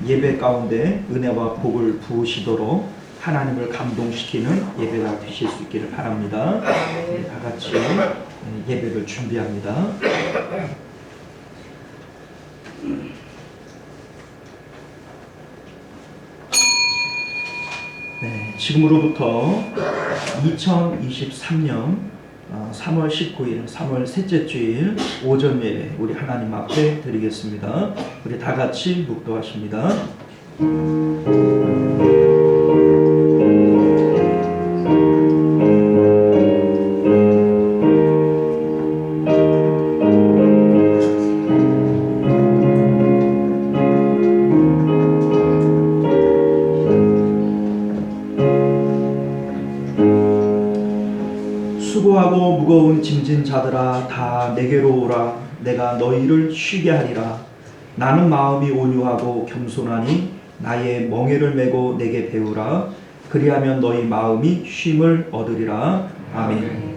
예배 가운데 은혜와 복을 부으시도록 하나님을 감동시키는 예배가 되실 수 있기를 바랍니다. 다 같이 예배를 준비합니다. 네, 지금으로부터 2023년 3월 19일, 3월 셋째 주일 오전 예배 우리 하나님 앞에 드리겠습니다. 우리 다 같이 묵도하십니다. 수고하고 무거운 짐진 자들아 다 내게로 오라. 내가 너희를 쉬게 하리라. 나는 마음이 온유하고 겸손하니 나의 멍에를 메고 내게 배우라. 그리하면 너희 마음이 쉼을 얻으리라. 아멘.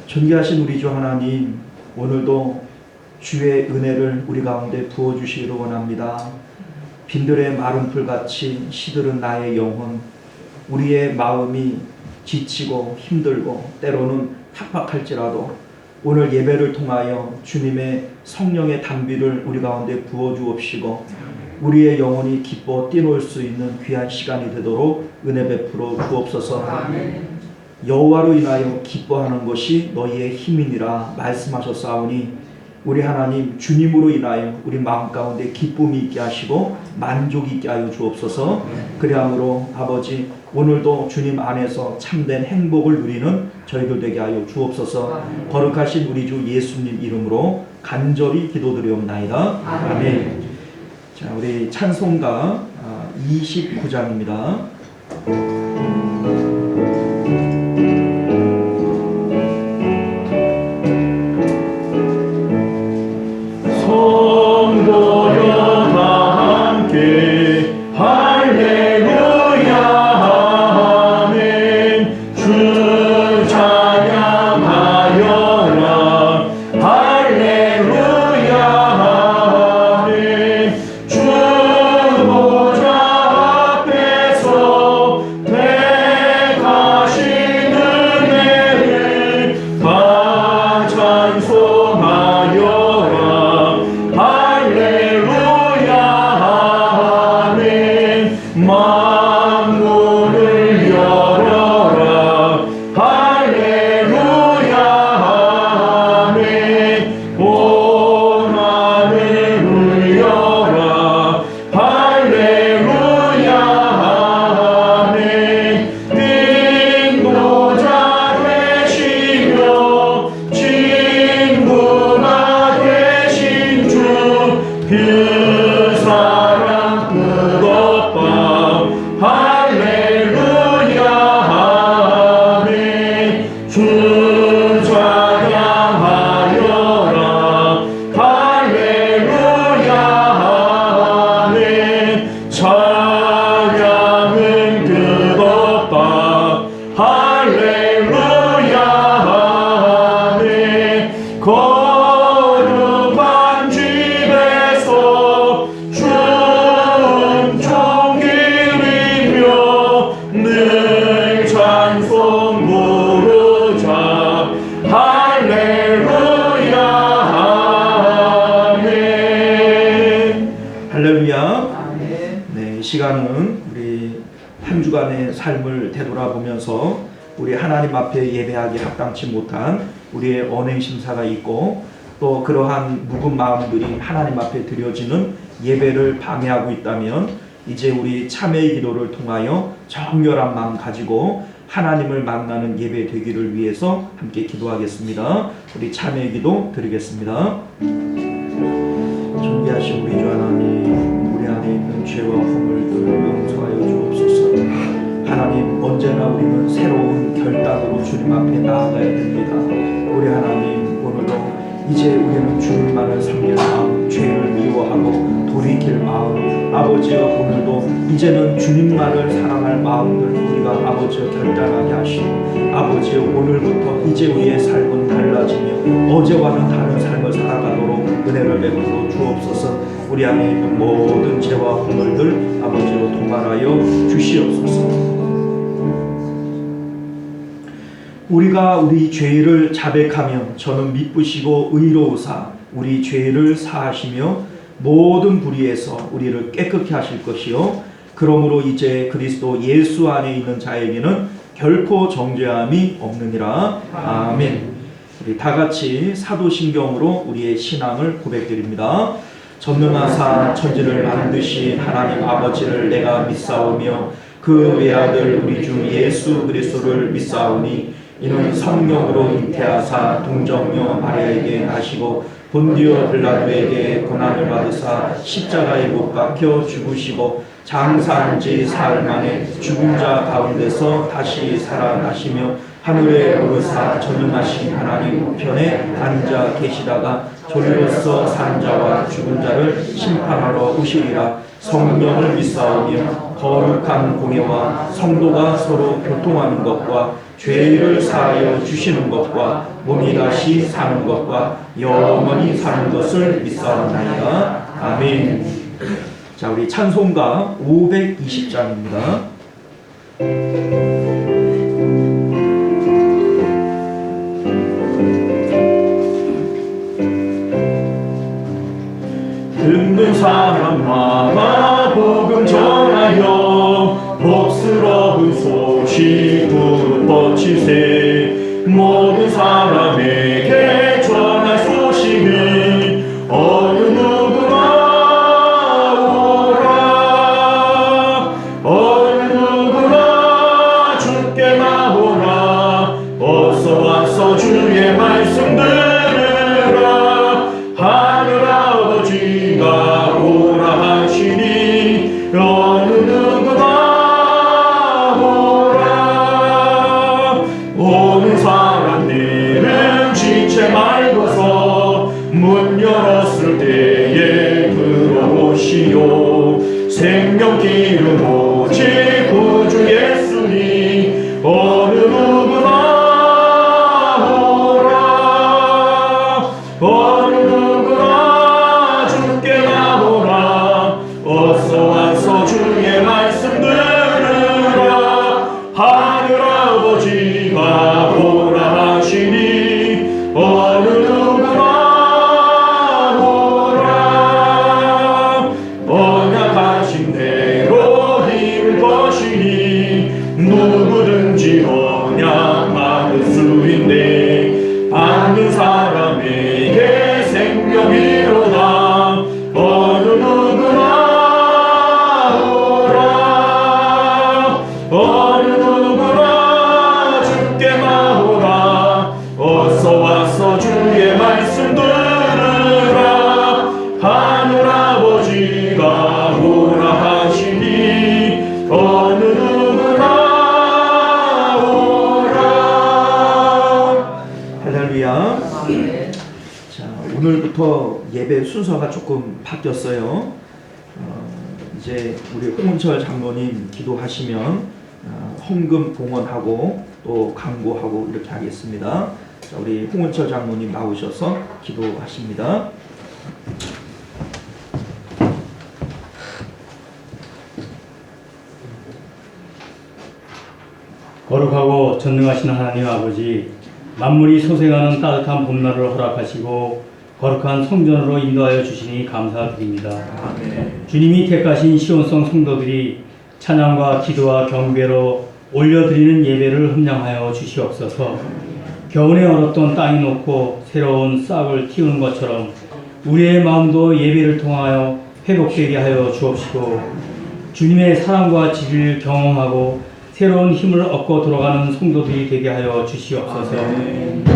존귀하신 우리 주 하나님, 오늘도 주의 은혜를 우리 가운데 부어주시기를 원합니다. 빈들의 마른 풀같이 시들은 나의 영혼, 우리의 마음이 지치고 힘들고 때로는 팍팍할지라도 오늘 예배를 통하여 주님의 성령의 단비를 우리 가운데 부어주옵시고 우리의 영혼이 기뻐 뛰놀 수 있는 귀한 시간이 되도록 은혜 베풀어 주옵소서. 여호와로 인하여 기뻐하는 것이 너희의 힘이니라 말씀하셨사오니 우리 하나님 주님으로 인하여 우리 마음 가운데 기쁨이 있게 하시고 만족이 있게 하여 주옵소서. 그리함으로 아버지 오늘도 주님 안에서 참된 행복을 누리는 저희들 되게 하여 주옵소서. 거룩하신 우리 주 예수님 이름으로 간절히 기도드리옵나이다. 아멘. 자, 우리 찬송가 29장입니다. 네, 이 시간은 우리 한 주간의 삶을 되돌아보면서 우리 하나님 앞에 예배하기 합당치 못한 우리의 언행 심사가 있고 또 그러한 묵은 마음들이 하나님 앞에 드려지는 예배를 방해하고 있다면 이제 우리 참회의 기도를 통하여 정결한 마음 가지고 하나님을 만나는 예배 되기를 위해서 함께 기도하겠습니다. 우리 참회의 기도 드리겠습니다. 존귀하신 우리 주 하나님, 우리 안에 있는 죄와 허물들 용서하여 주옵소서. 하나님, 언제나 우리는 새로운 결단으로 주님 앞에 나아가야 됩니다. 우리 하나님, 오늘도 이제 우리는 주님만을 섬길 마음, 죄를 미워하고 돌이킬 마음, 아버지여 오늘도 이제는 주님만을 사랑할 마음들 우리가 아버지여 결단하게 하시고 아버지여 오늘부터 이제 우리의 삶은 달라지며 어제와는 다른 삶을 살아가도록 은혜를 베풀어 주옵소서. 우리 안에 있는 모든 죄와 허물들 아버지로 도말하여 주시옵소서. 우리가 우리 죄를 자백하며 저는 미쁘시고 의로우사 우리 죄를 사하시며 모든 불의에서 우리를 깨끗게 하실 것이요 그러므로 이제 그리스도 예수 안에 있는 자에게는 결코 정죄함이 없느니라. 아멘. 우리 다 같이 사도신경으로 우리의 신앙을 고백드립니다. 전능하사 천지를 만드신 하나님 아버지를 내가 믿사오며 그 외아들 우리 주 예수 그리스도를 믿사오니 이는 성령으로 잉태하사 동정녀 마리아에게 나시고 본디오 빌라도에게 고난을 받으사 십자가에 못 박혀 죽으시고 장사한 지 사흘 만에 죽은 자 가운데서 다시 살아나시며 하늘에 오르사 전능하신 하나님 우편에 앉아 계시다가 졸로서 산 자와 죽은 자를 심판하러 오시리라. 성령을 믿사오며 거룩한 공예와 성도가 서로 교통하는 것과 죄를 사하여 주시는 것과 몸이 다시 사는 것과 영원히 사는 것을 믿사옵나이다. 아멘. 자, 우리 찬송가 520장입니다. 듣는 사람마다 복음 전하여 복스러운 소식 뻗치세. 모든 사람에게 전할 소식은 어느 누구나 오라. 어느 누구나 주께 나오라. 어서 와서 주의 말씀 들으라. 하늘 아버지가 오라 하시니 어느 누구나 오는 사람들은 지체 말고서 문 열었을 때에 들어오시오. 생명 기름 오직 구주 예수니 어느 누구나 오라. 어느 누구나 주께 나오라. 어서 와서 주의 말씀 들으라. 하늘 아버지가 오라 하시니 어느 누구나 오라. 언약하신 대로 이룰 것이니 누구든지 언약 받을 수 있네. 받는 사람에게 생명이로다. 어느 누구나 오라. 어느 누구나 주께 나오라. 어서 와서 주의 말씀 들으라. 하늘 아버지가 오라 하시니 어느 누구나 오라. 할렐루야. 자, 오늘부터 예배 순서가 조금 바뀌었어요. 이제 우리 홍은철 장로님 기도하시면 헌금 봉헌하고 또 강구하고 이렇게 하겠습니다. 자, 우리 홍은철 장로님 나오셔서 기도하십니다. 거룩하고 전능하신 하나님 아버지, 만물이 소생하는 따뜻한 봄날을 허락하시고 거룩한 성전으로 인도하여 주시니 감사드립니다. 아멘. 주님이 택하신 시온성 성도들이 찬양과 기도와 경배로 올려드리는 예배를 흠량하여 주시옵소서. 겨우내 얼었던 땅이 녹고 새로운 싹을 틔우는 것처럼 우리의 마음도 예배를 통하여 회복되게 하여 주옵시고, 주님의 사랑과 지혜를 경험하고 새로운 힘을 얻고 돌아가는 성도들이 되게 하여 주시옵소서.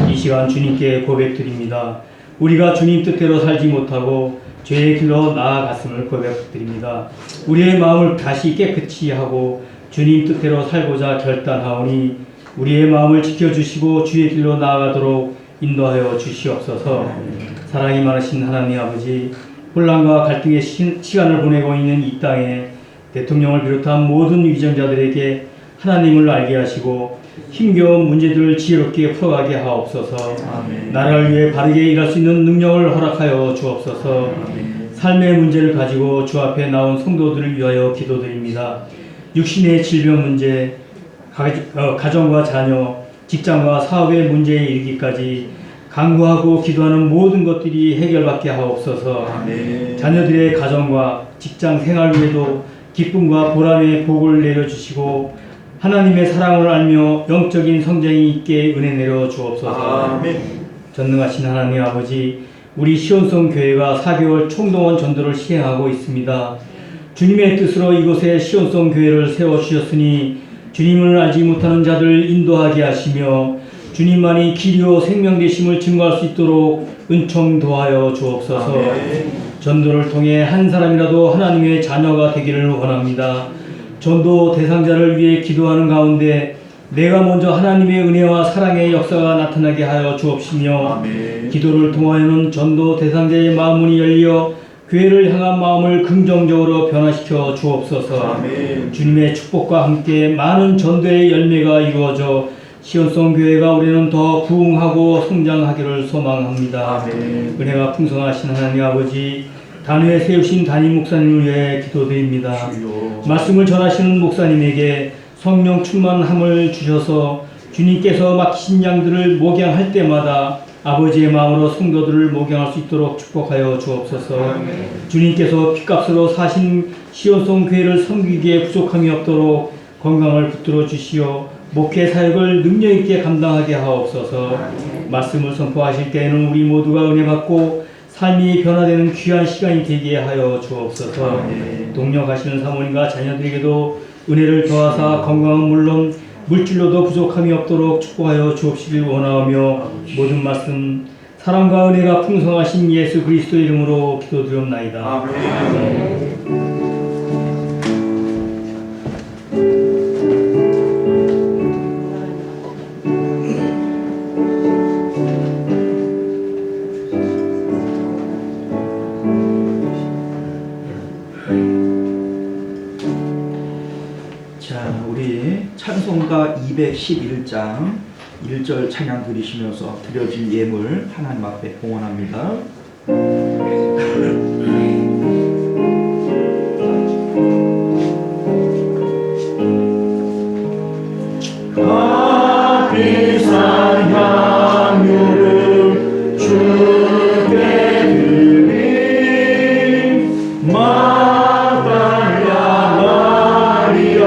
이 시간 주님께 고백드립니다. 우리가 주님 뜻대로 살지 못하고 죄의 길로 나아갔음을 고백드립니다. 우리의 마음을 다시 깨끗이 하고 주님 뜻대로 살고자 결단하오니 우리의 마음을 지켜주시고 주의 길로 나아가도록 인도하여 주시옵소서. 사랑이 많으신 하나님 아버지, 혼란과 갈등의 시간을 보내고 있는 이 땅에 대통령을 비롯한 모든 위정자들에게 하나님을 알게 하시고 힘겨운 문제들을 지혜롭게 풀어가게 하옵소서. 아멘. 나라를 위해 바르게 일할 수 있는 능력을 허락하여 주옵소서. 삶의 문제를 가지고 주 앞에 나온 성도들을 위하여 기도드립니다. 육신의 질병 문제, 가정과 자녀, 직장과 사업의 문제에 이르기까지 간구하고 기도하는 모든 것들이 해결받게 하옵소서. 아멘. 자녀들의 가정과 직장 생활 위에도 기쁨과 보람의 복을 내려주시고 하나님의 사랑을 알며 영적인 성장이 있게 은혜 내려 주옵소서. 아멘. 전능하신 하나님 아버지, 우리 시온성 교회가 4개월 총동원 전도를 시행하고 있습니다. 주님의 뜻으로 이곳에 시온성 교회를 세워주셨으니 주님을 알지 못하는 자들을 인도하게 하시며 주님만이 길이요 생명 되심을 증거할 수 있도록 은총 도하여 주옵소서. 아멘. 전도를 통해 한 사람이라도 하나님의 자녀가 되기를 원합니다. 전도 대상자를 위해 기도하는 가운데 내가 먼저 하나님의 은혜와 사랑의 역사가 나타나게 하여 주옵시며 아멘. 기도를 통하여는 전도 대상자의 마음문이 열려 교회를 향한 마음을 긍정적으로 변화시켜 주옵소서. 아멘. 주님의 축복과 함께 많은 전도의 열매가 이루어져 시온성 교회가 우리는 더 부흥하고 성장하기를 소망합니다. 아멘. 은혜가 풍성하신 하나님 아버지, 단위에 세우신 담임 목사님을 위해 기도드립니다. 주여. 말씀을 전하시는 목사님에게 성령 충만함을 주셔서 주님께서 맡기신 양들을 목양할 때마다 아버지의 마음으로 성도들을 목양할 수 있도록 축복하여 주옵소서. 주님께서 핏값으로 사신 시온성 교회를 섬기기에 부족함이 없도록 건강을 붙들어 주시어 목회 사역을 능력 있게 감당하게 하옵소서. 말씀을 선포하실 때에는 우리 모두가 은혜 받고 삶이 변화되는 귀한 시간이 되게 하여 주옵소서. 동력하시는 사모님과 자녀들에게도 은혜를 더하사 건강은 물론 물질로도 부족함이 없도록 축복하여 주옵시길 원하오며 모든 말씀 사랑과 은혜가 풍성하신 예수 그리스도 이름으로 기도드리옵나이다. 아멘. 자, 우리 찬송가 211장 1절 찬양 드리시면서 드려진 예물 하나님 앞에 봉헌합니다. 값비싼 향유를 주께 드리 마달라 마리아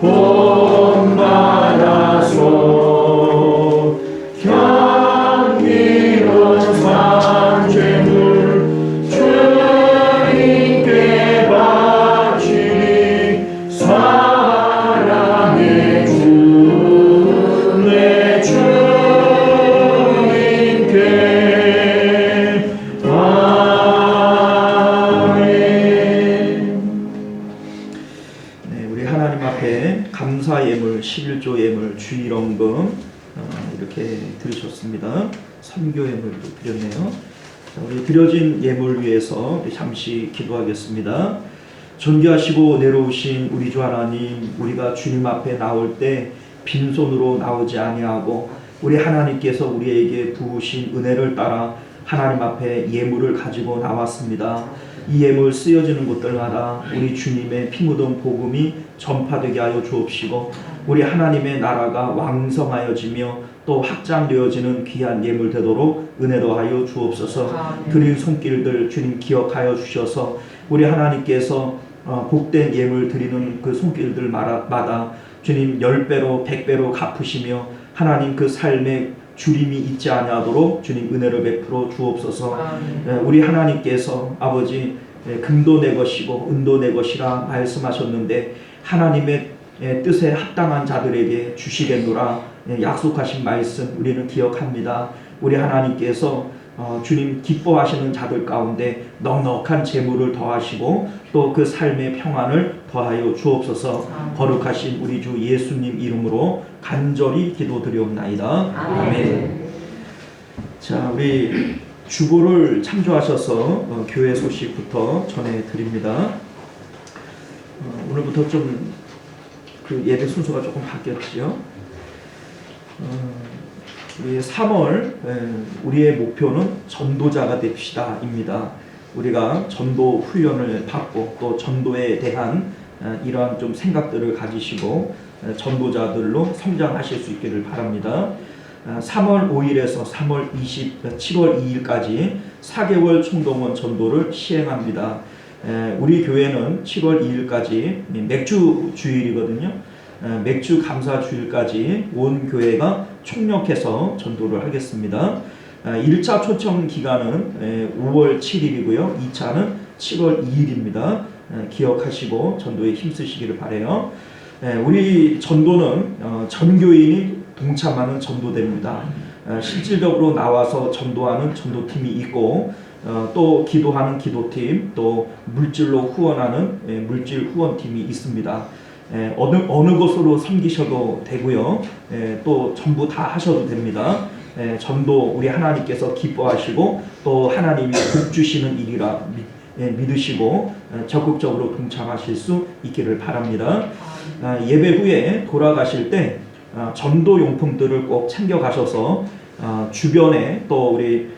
본받아서 향기로운 산재물 주님께 바치니 사랑의 주 내 주님께 아멘. 네, 우리 하나님 앞에 감사 예물, 11조 예물, 주일원금 이렇게 드리셨습니다. 선교 예물도 드렸네요. 자, 우리 드려진 예물 위해서 우리 잠시 기도하겠습니다. 존귀하시고 내려오신 우리 주 하나님, 우리가 주님 앞에 나올 때 빈손으로 나오지 아니하고 우리 하나님께서 우리에게 부으신 은혜를 따라 하나님 앞에 예물을 가지고 나왔습니다. 이 예물 쓰여지는 곳들마다 우리 주님의 피 묻은 복음이 전파되게 하여 주옵시고 우리 하나님의 나라가 왕성하여지며 또 확장되어지는 귀한 예물 되도록 은혜로 하여 주옵소서. 드린 손길들 주님 기억하여 주셔서 우리 하나님께서 복된 예물 드리는 그 손길들마다 주님 10배로 100배로 갚으시며 하나님 그 삶에 주림이 있지 아니하도록 주님 은혜를 베풀어 주옵소서. 우리 하나님께서 아버지 금도 내 것이고 은도 내 것이라 말씀하셨는데 하나님의 뜻에 합당한 자들에게 주시겠노라 약속하신 말씀 우리는 기억합니다. 우리 하나님께서 주님 기뻐하시는 자들 가운데 넉넉한 재물을 더하시고 또 그 삶의 평안을 더하여 주옵소서. 거룩하신 우리 주 예수님 이름으로 간절히 기도드리옵나이다. 아멘. 자, 우리 주보를 참조하셔서 교회 소식부터 전해드립니다. 오늘부터 좀 그 예배 순서가 조금 바뀌었지요. 우리 3월 우리의 목표는 전도자가 됩시다입니다. 우리가 전도 훈련을 받고 또 전도에 대한 이러한 좀 생각들을 가지시고 전도자들로 성장하실 수 있기를 바랍니다. 3월 5일에서 7월 2일까지 4개월 총동원 전도를 시행합니다. 우리 교회는 7월 2일까지 맥주 주일이거든요. 맥주 감사 주일까지 온 교회가 총력해서 전도를 하겠습니다. 1차 초청 기간은 5월 7일이고요. 2차는 7월 2일입니다. 기억하시고 전도에 힘쓰시기를 바라요. 우리 전도는 전 교인이 동참하는 전도대입니다. 실질적으로 나와서 전도하는 전도팀이 있고 또 기도하는 기도팀, 또 물질로 후원하는 물질 후원팀이 있습니다. 어느 곳으로 섬기셔도 되고요. 또 전부 다 하셔도 됩니다. 전도 우리 하나님께서 기뻐하시고 또 하나님이 복 주시는 일이라 믿으시고 적극적으로 동참하실 수 있기를 바랍니다. 예배 후에 돌아가실 때 전도 용품들을 꼭 챙겨 가셔서 주변에 또 우리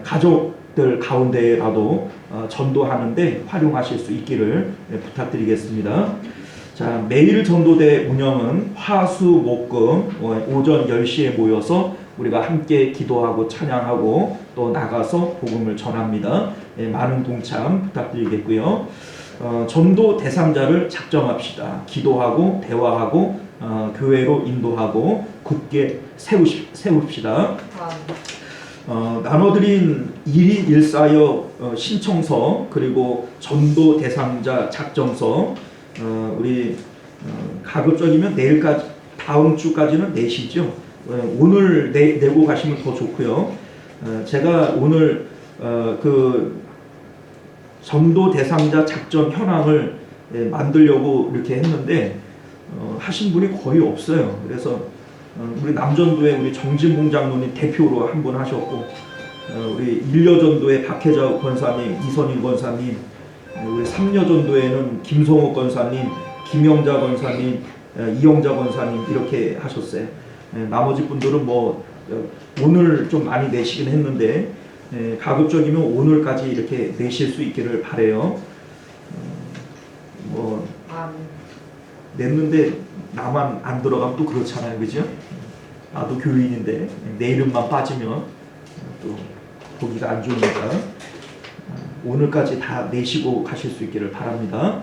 가족들 가운데라도 전도하는데 활용하실 수 있기를 부탁드리겠습니다. 자, 매일 전도대 운영은 화수 목금 오전 10시에 모여서 우리가 함께 기도하고 찬양하고 또 나가서 복음을 전합니다. 많은 동참 부탁드리겠고요. 전도 대상자를 작정합시다. 기도하고 대화하고 교회로 인도하고 굳게 세웁시다. 나눠드린 1인 1사역 신청서 그리고 전도 대상자 작정서 우리 가급적이면 내일까지 다음 주까지는 내시죠. 오늘 내고 가시면 더 좋고요. 제가 오늘 그 전도 대상자 작전 현황을 만들려고 이렇게 했는데 하신 분이 거의 없어요. 그래서 우리 남전도에 우리 정진봉 장로님 대표로 한 분 하셨고 우리 일려전도에 박혜자 권사님, 이선일 권사님, 우리 삼려전도에는 김성호 권사님, 김영자 권사님, 이영자 권사님 이렇게 하셨어요. 나머지 분들은 뭐 오늘 좀 많이 내시긴 했는데 가급적이면 오늘까지 이렇게 내실 수 있기를 바래요. 뭐 냈는데 나만 안 들어가면 또 그렇잖아요, 그죠? 나도 교인인데 내 이름만 빠지면 또 보기가 안 좋으니까 오늘까지 다 내시고 가실 수 있기를 바랍니다.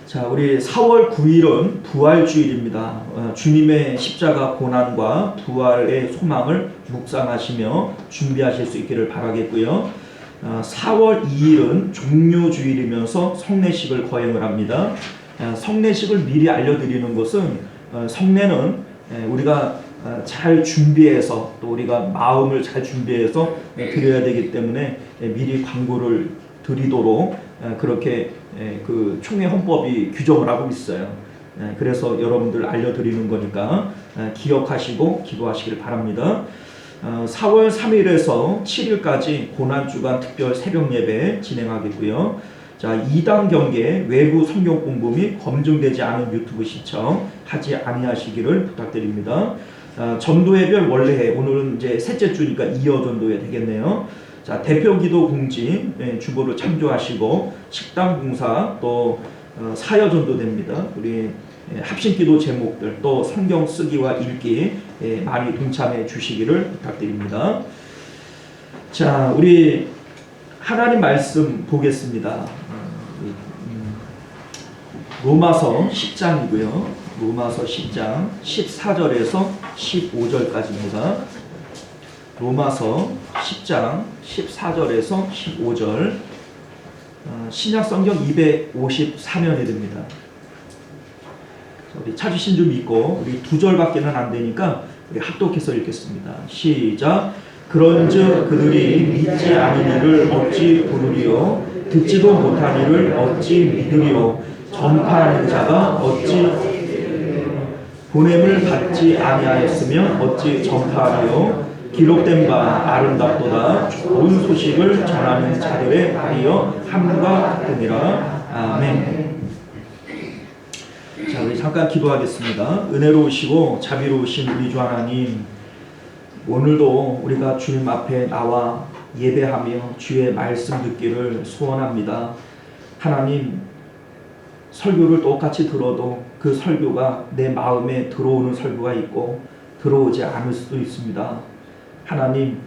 자, 우리 4월 9일은 부활주일입니다. 주님의 십자가 고난과 부활의 소망을 묵상하시며 준비하실 수 있기를 바라겠고요. 4월 2일은 종료주일이면서 성례식을 거행을 합니다. 성례식을 미리 알려드리는 것은 성례는 우리가 잘 준비해서 또 우리가 마음을 잘 준비해서 드려야 되기 때문에 미리 광고를 드리도록 그렇게 그 총회 헌법이 규정을 하고 있어요. 그래서 여러분들 알려드리는 거니까 기억하시고 기도하시길 바랍니다. 4월 3일에서 7일까지 고난주간 특별 새벽 예배 진행하겠고요. 자, 2단 경계 외부 성경 공부 및 검증되지 않은 유튜브 시청 하지 아니하시기를 부탁드립니다. 전도회별 원래해 오늘은 이제 셋째 주니까 이어 전도회 되겠네요. 자, 대표 기도 공지 주보를 참조하시고 식당 봉사 또 사여 전도 됩니다. 우리 합심 기도 제목들 또 성경 쓰기와 읽기 많이 동참해 주시기를 부탁드립니다. 자, 우리 하나님 말씀 보겠습니다. 로마서 10장이고요. 로마서 10장 14절에서 15절까지입니다. 로마서 10장 14절에서 15절 신약 성경 254면이 됩니다. 우리 찾으신 줄 믿고 우리 2절밖에는 안 되니까 우리 합독해서 읽겠습니다. 시작. 그런즉 그들이 믿지 않은 이를 어찌 부르리요 듣지도 못한 이를 어찌 믿으리요 전파하는 자가 어찌 보냄을 받지 아니하였으면 어찌 전파하리요 기록된 바 아름답도다 좋은 소식을 전하는 자들의 말이여 함과 같으니라. 아멘. 자, 우리 잠깐 기도하겠습니다. 은혜로우시고 자비로우신 우리 주 하나님, 오늘도 우리가 주님 앞에 나와 예배하며 주의 말씀 듣기를 소원합니다. 하나님, 설교를 똑같이 들어도 그 설교가 내 마음에 들어오는 설교가 있고 들어오지 않을 수도 있습니다. 하나님,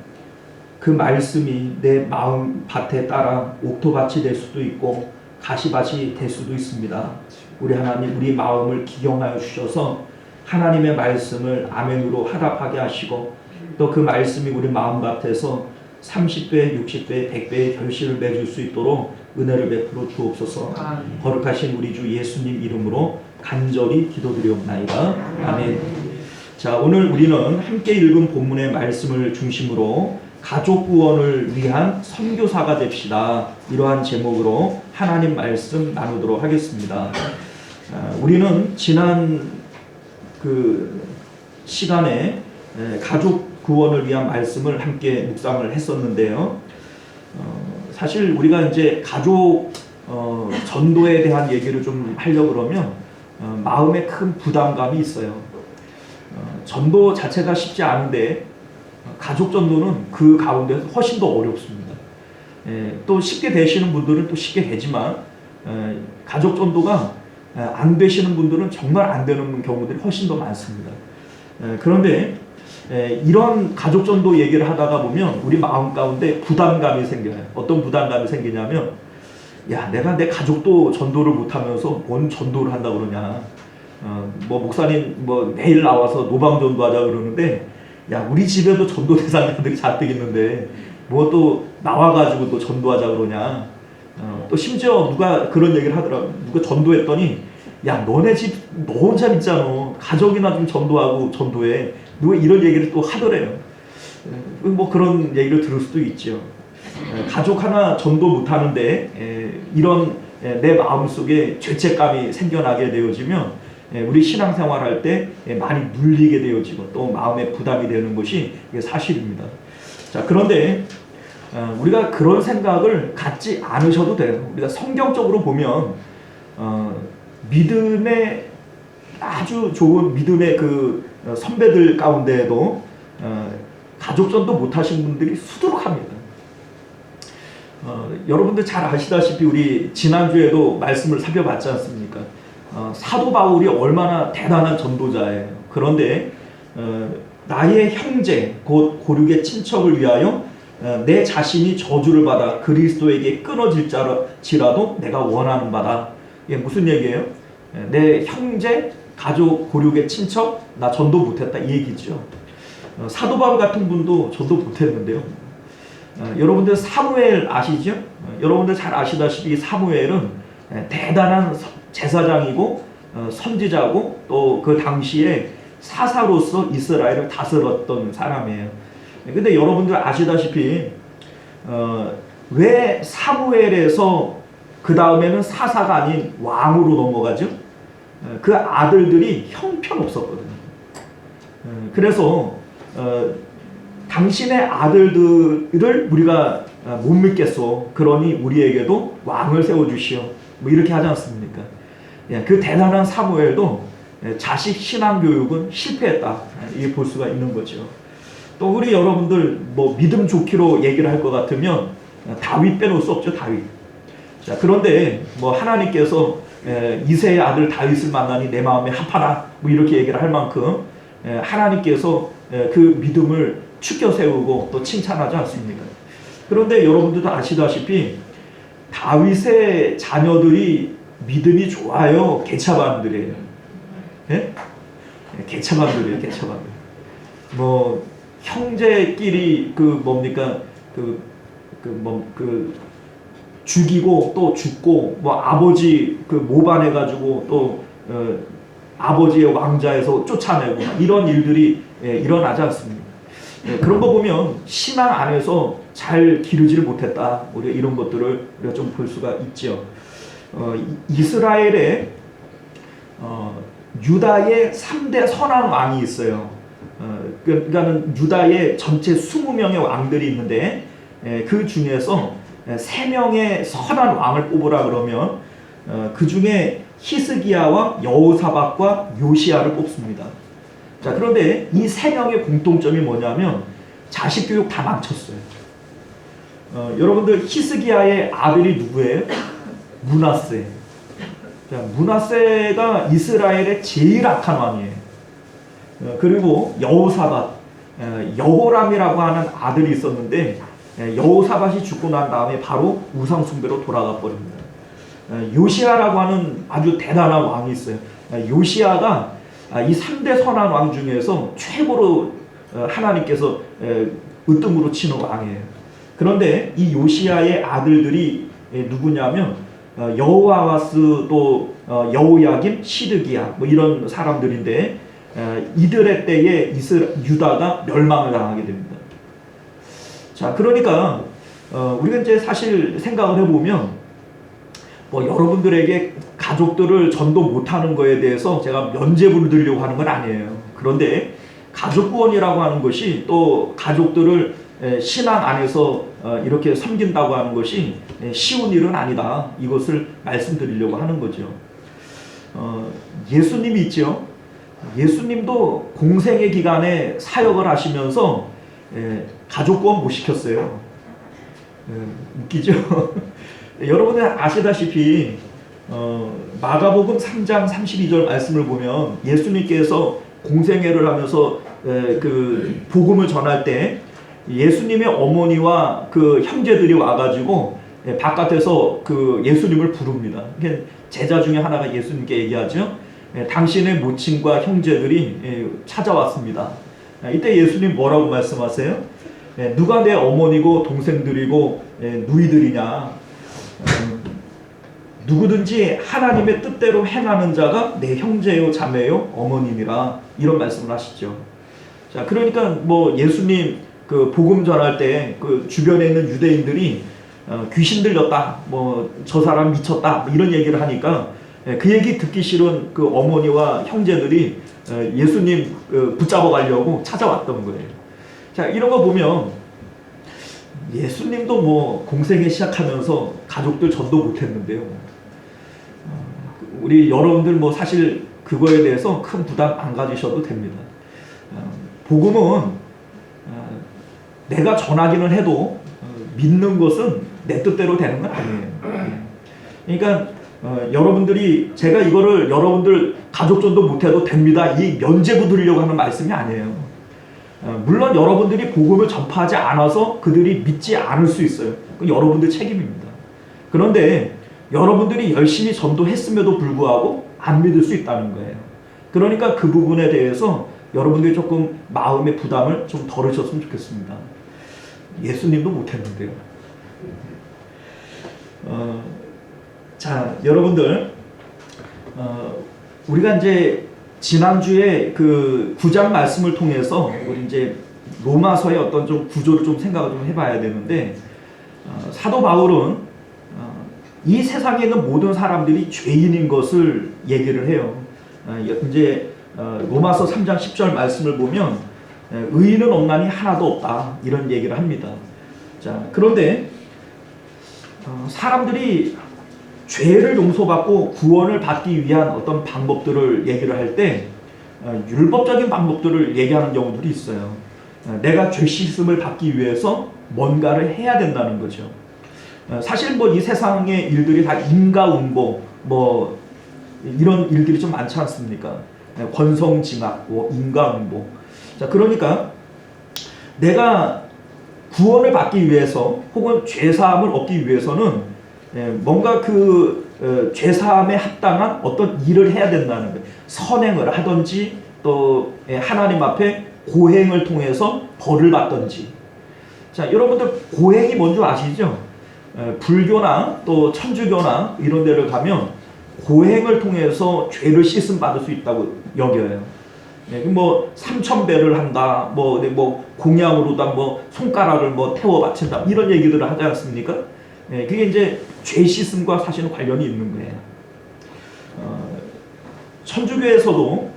그 말씀이 내 마음 밭에 따라 옥토밭이 될 수도 있고 가시밭이 될 수도 있습니다. 우리 하나님, 우리 마음을 기경하여 주셔서 하나님의 말씀을 아멘으로 화답하게 하시고, 또 그 말씀이 우리 마음밭에서 30배, 60배, 100배의 결실을 맺을 수 있도록 은혜를 베풀어 주옵소서. 거룩하신 우리 주 예수님 이름으로 간절히 기도드리옵나이다. 아멘. 자, 오늘 우리는 함께 읽은 본문의 말씀을 중심으로 가족 구원을 위한 선교사가 됩시다, 이러한 제목으로 하나님 말씀 나누도록 하겠습니다. 우리는 지난 그 시간에 가족 구원을 위한 말씀을 함께 묵상을 했었는데요. 사실 우리가 이제 가족 전도에 대한 얘기를 좀 하려고 그러면 마음에 큰 부담감이 있어요. 전도 자체가 쉽지 않은데 가족 전도는 그 가운데서 훨씬 더 어렵습니다. 또 쉽게 되시는 분들은 또 쉽게 되지만 가족 전도가 안 되시는 분들은 정말 안 되는 경우들이 훨씬 더 많습니다. 그런데 이런 가족 전도 얘기를 하다가 보면 우리 마음 가운데 부담감이 생겨요. 어떤 부담감이 생기냐면, 야, 내가 내 가족도 전도를 못하면서 뭔 전도를 한다고 그러냐. 뭐 목사님 뭐 내일 나와서 노방 전도하자 그러는데, 야, 우리 집에도 전도 대상자들이 잔뜩 있는데 뭐 또 나와가지고 또 전도하자 그러냐. 또 심지어 누가 그런 얘기를 하더라고. 누가 전도했더니, 야, 너네 집 너 혼자 믿잖아. 가족이나 좀 전도하고 전도해. 누가 이런 얘기를 또 하더래요. 뭐 그런 얘기를 들을 수도 있죠. 가족 하나 전도 못하는데 이런 내 마음속에 죄책감이 생겨나게 되어지면 우리 신앙생활할 때 많이 눌리게 되어지고 또 마음에 부담이 되는 것이 사실입니다. 자, 그런데 우리가 그런 생각을 갖지 않으셔도 돼요. 우리가 성경적으로 보면 믿음의 아주 좋은 믿음의 그 선배들 가운데에도 가족전도 못하신 분들이 수두룩합니다. 여러분들 잘 아시다시피 우리 지난주에도 말씀을 살펴봤지 않습니까? 사도 바울이 얼마나 대단한 전도자예요. 그런데 나의 형제 곧 고륙의 친척을 위하여 내 자신이 저주를 받아 그리스도에게 끊어질지라도 내가 원하는 바다. 이게 무슨 얘기예요? 내 형제, 가족, 고륙의 친척 나 전도 못했다, 이 얘기죠. 사도 바울 같은 분도 전도 못했는데요. 여러분들 사무엘 아시죠? 여러분들 잘 아시다시피 사무엘은 대단한 제사장이고 선지자고 또 그 당시에 사사로서 이스라엘을 다스렸던 사람이에요. 근데 여러분들 아시다시피 왜 사무엘에서 그 다음에는 사사가 아닌 왕으로 넘어가죠? 그 아들들이 형편없었거든요. 그래서 당신의 아들들을 우리가 못 믿겠소. 그러니 우리에게도 왕을 세워주시오. 뭐 이렇게 하지 않습니까? 그 대단한 사무엘도 자식 신앙 교육은 실패했다, 이게 볼 수가 있는 거죠. 또 우리 여러분들 뭐 믿음 좋기로 얘기를 할 것 같으면 다윗 빼놓을 수 없죠. 다윗. 자, 그런데 뭐 하나님께서 이새의 아들 다윗을 만나니 내 마음에 합하라, 뭐 이렇게 얘기를 할 만큼 하나님께서 그 믿음을 축켜 세우고 또 칭찬하지 않습니까? 그런데 여러분들도 아시다시피 다윗의 자녀들이 믿음이 좋아요, 개차반들이에요. 예? 개차반들이에요, 개차반들. 뭐 형제끼리 그 뭡니까 죽이고 또 죽고, 뭐 아버지 그 모반해 가지고 또 아버지의 왕자에서 쫓아내고 이런 일들이 일어나지 않습니까? 그런 거 보면 신앙 안에서 잘 기르지를 못했다, 우리가 이런 것들을 우리가 좀 볼 수가 있죠. 이스라엘에 유다의 3대 선한 왕이 있어요. 그러니까는 유다의 전체 20명의 왕들이 있는데 그 중에서 3명의 선한 왕을 뽑으라 그러면 그 중에 히스기야와 여호사밧과 요시야를 뽑습니다. 자, 그런데 이 세 명의 공통점이 뭐냐면 자식 교육 다 망쳤어요. 여러분들 히스기야의 아들이 누구예요? 므낫세. 자, 므낫세가 이스라엘의 제일 악한 왕이에요. 그리고 여호사밧, 여호람이라고 하는 아들이 있었는데 여호사밧이 죽고 난 다음에 바로 우상 숭배로 돌아가 버립니다. 요시야라고 하는 아주 대단한 왕이 있어요. 요시야가 이 3대 선한 왕 중에서 최고로 하나님께서 으뜸으로 치는 왕이에요. 그런데 이 요시야의 아들들이 누구냐면 여호아하스 또 여호야김, 시드기야 뭐 이런 사람들인데 이들의 때에 유다가 멸망을 당하게 됩니다. 자, 그러니까 우리가 이제 사실 생각을 해보면 뭐 여러분들에게 가족들을 전도 못하는 거에 대해서 제가 면죄부를 드리려고 하는 건 아니에요. 그런데 가족 구원이라고 하는 것이 또 가족들을 신앙 안에서 이렇게 섬긴다고 하는 것이 쉬운 일은 아니다. 이것을 말씀드리려고 하는 거죠. 예수님이 있죠. 예수님도 공생의 기간에 사역을 하시면서 가족 구원 못 시켰어요. 웃기죠? 여러분들 아시다시피 마가복음 3장 32절 말씀을 보면 예수님께서 공생애를 하면서 그 복음을 전할 때 예수님의 어머니와 그 형제들이 와가지고 바깥에서 그 예수님을 부릅니다. 제자 중에 하나가 예수님께 얘기하죠. 당신의 모친과 형제들이 찾아왔습니다. 이때 예수님 뭐라고 말씀하세요? 누가 내 어머니고 동생들이고 누이들이냐? 누구든지 하나님의 뜻대로 행하는 자가 내 형제요 자매요 어머님이라 이런 말씀을 하시죠. 자, 그러니까 뭐 예수님 그 복음 전할 때 그 주변에 있는 유대인들이 귀신 들렸다, 뭐 저 사람 미쳤다 뭐 이런 얘기를 하니까 그 얘기 듣기 싫은 그 어머니와 형제들이 예수님 붙잡아 가려고 찾아왔던 거예요. 자, 이런 거 보면 예수님도 뭐 공생애 시작하면서 가족들 전도 못했는데요. 우리 여러분들 뭐 사실 그거에 대해서 큰 부담 안 가지셔도 됩니다. 복음은 내가 전하기는 해도 믿는 것은 내 뜻대로 되는 건 아니에요. 그러니까 여러분들이 제가 이거를 여러분들 가족 전도 못해도 됩니다. 이 면죄부 드리려고 하는 말씀이 아니에요. 물론 여러분들이 복음을 전파하지 않아서 그들이 믿지 않을 수 있어요. 그건 여러분들 책임입니다. 그런데 여러분들이 열심히 전도했음에도 불구하고 안 믿을 수 있다는 거예요. 그러니까 그 부분에 대해서 여러분들이 조금 마음의 부담을 좀 덜으셨으면 좋겠습니다. 예수님도 못했는데요. 자, 여러분들 우리가 이제 지난주에 그 9장 말씀을 통해서 우리 이제 로마서의 어떤 좀 구조를 좀 생각을 좀 해봐야 되는데 사도 바울은 이 세상에 있는 모든 사람들이 죄인인 것을 얘기를 해요. 이제 로마서 3장 10절 말씀을 보면 의인은 없나니 하나도 없다 이런 얘기를 합니다. 자, 그런데 사람들이 죄를 용서받고 구원을 받기 위한 어떤 방법들을 얘기를 할 때 율법적인 방법들을 얘기하는 경우들이 있어요. 내가 죄 씻음을 받기 위해서 뭔가를 해야 된다는 거죠. 사실 뭐 이 세상의 일들이 다 인과응보 뭐 이런 일들이 좀 많지 않습니까? 권성징악, 뭐 인과응보. 자, 그러니까 내가 구원을 받기 위해서 혹은 죄사함을 얻기 위해서는 뭔가 그 죄사함에 합당한 어떤 일을 해야 된다는 거예요. 선행을 하든지 또 하나님 앞에 고행을 통해서 벌을 받든지. 자, 여러분들 고행이 뭔지 아시죠? 불교나 또 천주교나 이런 데를 가면 고행을 통해서 죄를 씻음 받을 수 있다고 여겨요. 뭐 3,000배를 한다, 뭐 공양으로다, 뭐 손가락을 뭐 태워 바친다 이런 얘기들을 하지 않습니까? 그게 이제 죄 씻음과 사실은 관련이 있는 거예요. 천주교에서도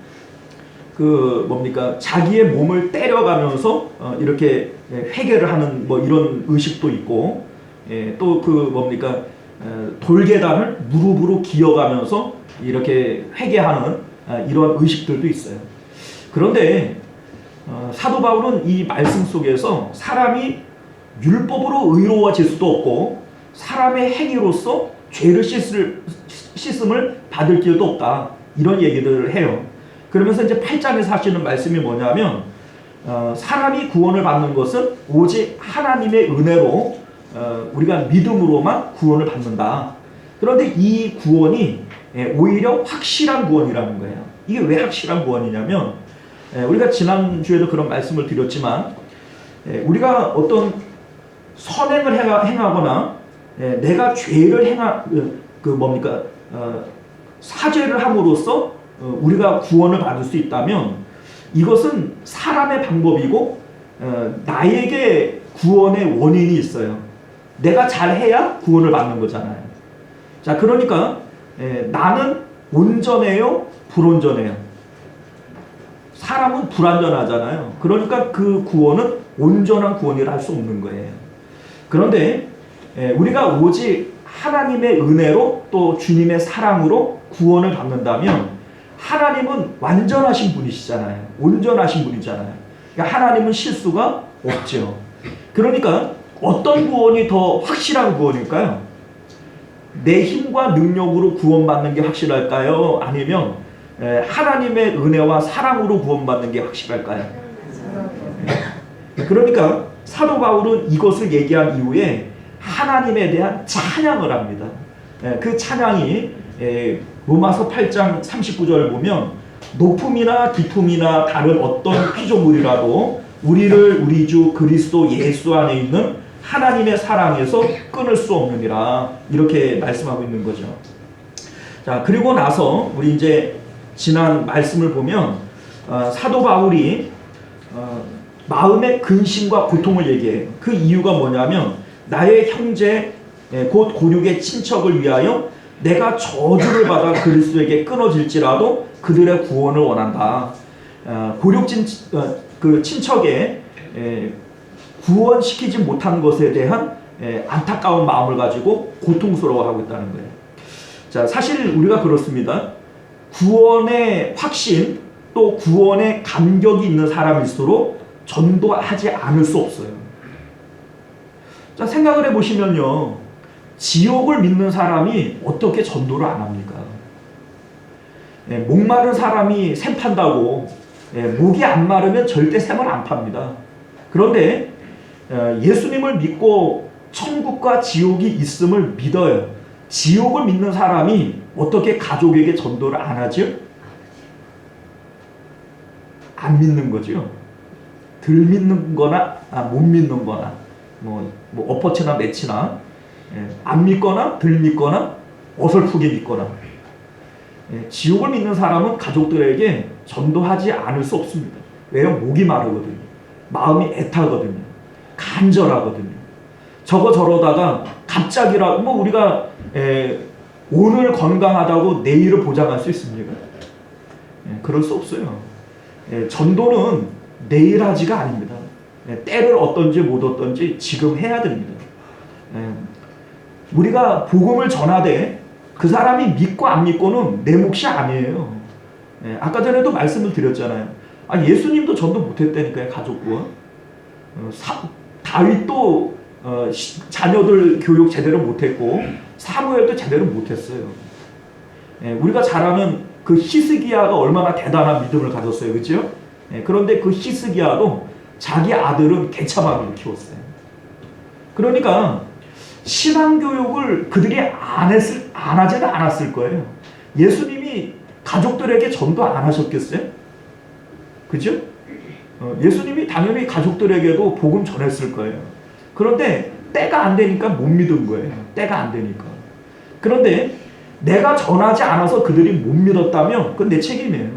그 뭡니까 자기의 몸을 때려가면서 이렇게 회개를 하는 뭐 이런 의식도 있고 또 그 뭡니까 돌계단을 무릎으로 기어가면서 이렇게 회개하는 이런 의식들도 있어요. 그런데 사도 바울은 이 말씀 속에서 사람이 율법으로 의로워질 수도 없고 사람의 행위로서 죄를 씻음을 받을 길도 없다, 이런 얘기들을 해요. 그러면서 이제 8장에서 하시는 말씀이 뭐냐면 사람이 구원을 받는 것은 오직 하나님의 은혜로 우리가 믿음으로만 구원을 받는다. 그런데 이 구원이 오히려 확실한 구원이라는 거예요. 이게 왜 확실한 구원이냐면 우리가 지난주에도 그런 말씀을 드렸지만 우리가 어떤 선행을 행하거나 내가 죄를 사죄를 함으로써 우리가 구원을 받을 수 있다면 이것은 사람의 방법이고 나에게 구원의 원인이 있어요. 내가 잘해야 구원을 받는 거잖아요. 자, 그러니까 나는 온전해요, 불온전해요? 사람은 불완전하잖아요. 그러니까 그 구원은 온전한 구원이라 할 수 없는 거예요. 그런데 우리가 오직 하나님의 은혜로 또 주님의 사랑으로 구원을 받는다면 하나님은 완전하신 분이시잖아요. 온전하신 분이잖아요. 그러니까 하나님은 실수가 없죠. 그러니까 어떤 구원이 더 확실한 구원일까요? 내 힘과 능력으로 구원받는 게 확실할까요? 아니면 하나님의 은혜와 사랑으로 구원받는 게 확실할까요? 그러니까 사도 바울은 이것을 얘기한 이후에 하나님에 대한 찬양을 합니다. 그 찬양이 로마서 8장 39절을 보면 높음이나 깊음이나 다른 어떤 피조물이라도 우리를 우리 주 그리스도 예수 안에 있는 하나님의 사랑에서 끊을 수 없느니라, 이렇게 말씀하고 있는 거죠. 자, 그리고 나서 우리 이제 지난 말씀을 보면 사도 바울이 마음의 근심과 고통을 얘기해요. 그 이유가 뭐냐면 나의 형제 곧 고륙의 친척을 위하여 내가 저주를 받아 그리스도에게 끊어질지라도 그들의 구원을 원한다. 고륙 그 친척의 구원시키지 못한 것에 대한 안타까운 마음을 가지고 고통스러워하고 있다는 거예요. 자, 사실 우리가 그렇습니다. 구원의 확신 또 구원의 감격이 있는 사람일수록 전도하지 않을 수 없어요. 자, 생각을 해보시면요, 지옥을 믿는 사람이 어떻게 전도를 안 합니까? 목마른 사람이 샘 판다고 목이 안 마르면 절대 샘을 안 팝니다. 그런데 예수님을 믿고 천국과 지옥이 있음을 믿어요. 지옥을 믿는 사람이 어떻게 가족에게 전도를 안 하죠? 안 믿는 거죠. 덜 믿는 거나 못 믿는 거나 뭐 엎어치나 매치나 안 믿거나 덜 믿거나 어설프게 믿거나. 지옥을 믿는 사람은 가족들에게 전도하지 않을 수 없습니다. 왜요? 목이 마르거든요. 마음이 애타거든요. 간절하거든요. 저러다가 갑자기라 우리가 오늘 건강하다고 내일을 보장할 수 있습니까? 그럴 수 없어요. 전도는 내일 하지가 아닙니다. 때를 얻든지 못 얻든지 지금 해야 됩니다. 우리가 복음을 전하되 그 사람이 믿고 안 믿고는 내 몫이 아니에요. 아까 전에도 말씀을 드렸잖아요. 예수님도 전도 못했다니까요. 가족 구원. 다윗도 자녀들 교육 제대로 못했고 사무엘도 제대로 못했어요. 우리가 잘 아는 그 히스기야가 얼마나 대단한 믿음을 가졌어요. 그렇죠? 그런데 그 히스기야도 자기 아들은 개차반으로 키웠어요. 그러니까 신앙교육을 그들이 안 하지는 않았을 거예요. 예수님이 가족들에게 전도 안 하셨겠어요? 그죠? 예수님이 당연히 가족들에게도 복음 전했을 거예요. 그런데 때가 안 되니까 못 믿은 거예요. 때가 안 되니까. 그런데 내가 전하지 않아서 그들이 못 믿었다면 그건 내 책임이에요.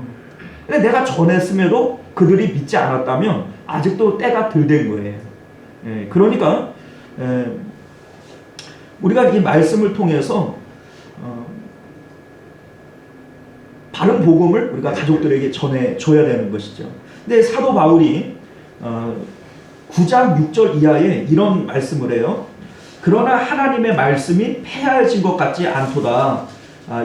근데 내가 전했음에도 그들이 믿지 않았다면 아직도 때가 덜 된 거예요. 그러니까 우리가 이 말씀을 통해서 바른 복음을 우리가 가족들에게 전해줘야 되는 것이죠. 근데 사도 바울이 9장 6절 이하에 이런 말씀을 해요. 그러나 하나님의 말씀이 폐하여진 것 같지 않도다.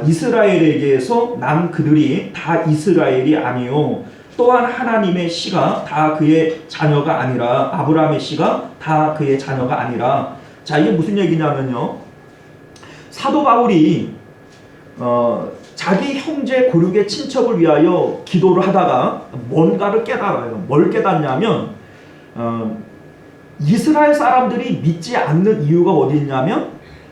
이스라엘에게서 난 그들이 다 이스라엘이 아니요 또한 하나님의 씨가 다 그의 자녀가 아니라 아브라함의 씨가 다 그의 자녀가 아니라. 자, 이게 무슨 얘기냐면요, 사도 바울이 자기 형제 고륙의 친척을 위하여 기도를 하다가 뭔가를 깨달아요. 뭘 깨닫냐면 이스라엘 사람들이 믿지 않는 이유가 어디 있냐면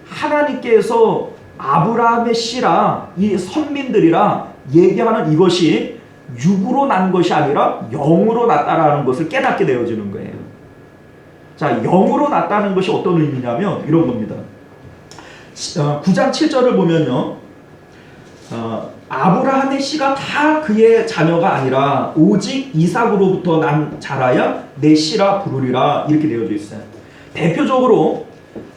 하나님께서 아브라함의 씨라 이 선민들이라 얘기하는 이것이 육으로 난 것이 아니라 영으로 났다라는 것을 깨닫게 되어지는 거예요. 자, 영으로 났다는 것이 어떤 의미냐면 이런 겁니다. 9장 7절을 보면요, 아브라함의 씨가 다 그의 자녀가 아니라 오직 이삭으로부터 난 자라야 내 씨라 부르리라 이렇게 되어져 있어요. 대표적으로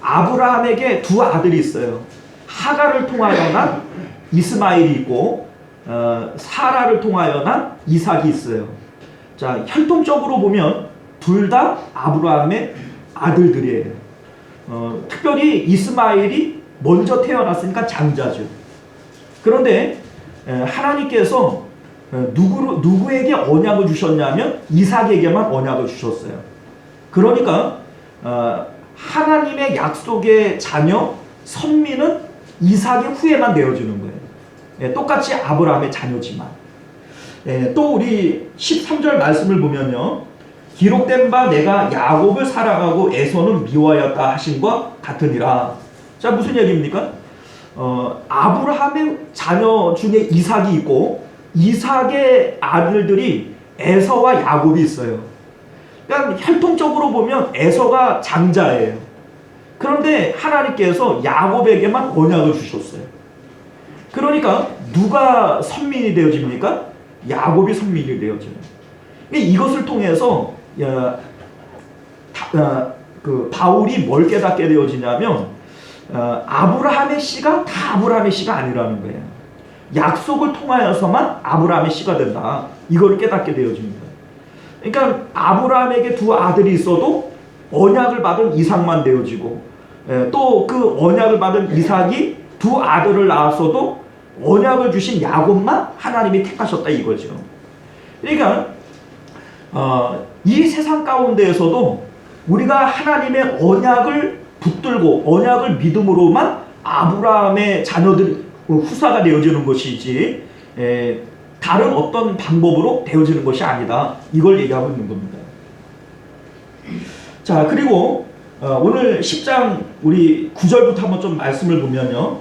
아브라함에게 두 아들이 있어요. 하갈을 통하여 난 이스마엘이 있고 사라를 통하여 난 이삭이 있어요. 자, 혈통적으로 보면 둘 다 아브라함의 아들들이에요. 특별히 이스마엘이 먼저 태어났으니까 장자죠. 그런데 하나님께서 누구에게 언약을 주셨냐면 이삭에게만 언약을 주셨어요. 그러니까 하나님의 약속의 자녀 선민은 이삭의 후예만 되어주는 거예요. 똑같이 아브라함의 자녀지만. 또 우리 13절 말씀을 보면요, 기록된 바 내가 야곱을 사랑하고 에서는 미워하였다 하신과 같으니라. 자, 무슨 얘기입니까? 아브라함의 자녀 중에 이삭이 있고 이삭의 아들들이 에서와 야곱이 있어요. 그러니까 혈통적으로 보면 에서가 장자예요. 그런데 하나님께서 야곱에게만 언약을 주셨어요. 그러니까 누가 선민이 되어집니까? 야곱이 선민이 되어져요. 이것을 통해서 바울이 뭘 깨닫게 되어지냐면 아브라함의 씨가 다 아브라함의 씨가 아니라는 거예요. 약속을 통하여서만 아브라함의 씨가 된다. 이걸 깨닫게 되어집니다. 그러니까 아브라함에게 두 아들이 있어도 언약을 받은 이삭만 되어지고, 또 그 언약을 받은 이삭이 두 아들을 낳았어도 언약을 주신 야곱만 하나님이 택하셨다 이거죠. 그러니까 이 세상 가운데에서도 우리가 하나님의 언약을 붙들고 언약을 믿음으로만 아브라함의 자녀들 후사가 되어지는 것이지 다른 어떤 방법으로 되어지는 것이 아니다. 이걸 얘기하고 있는 겁니다. 자, 그리고 오늘 10장 우리 9절부터 한번 좀 말씀을 보면요,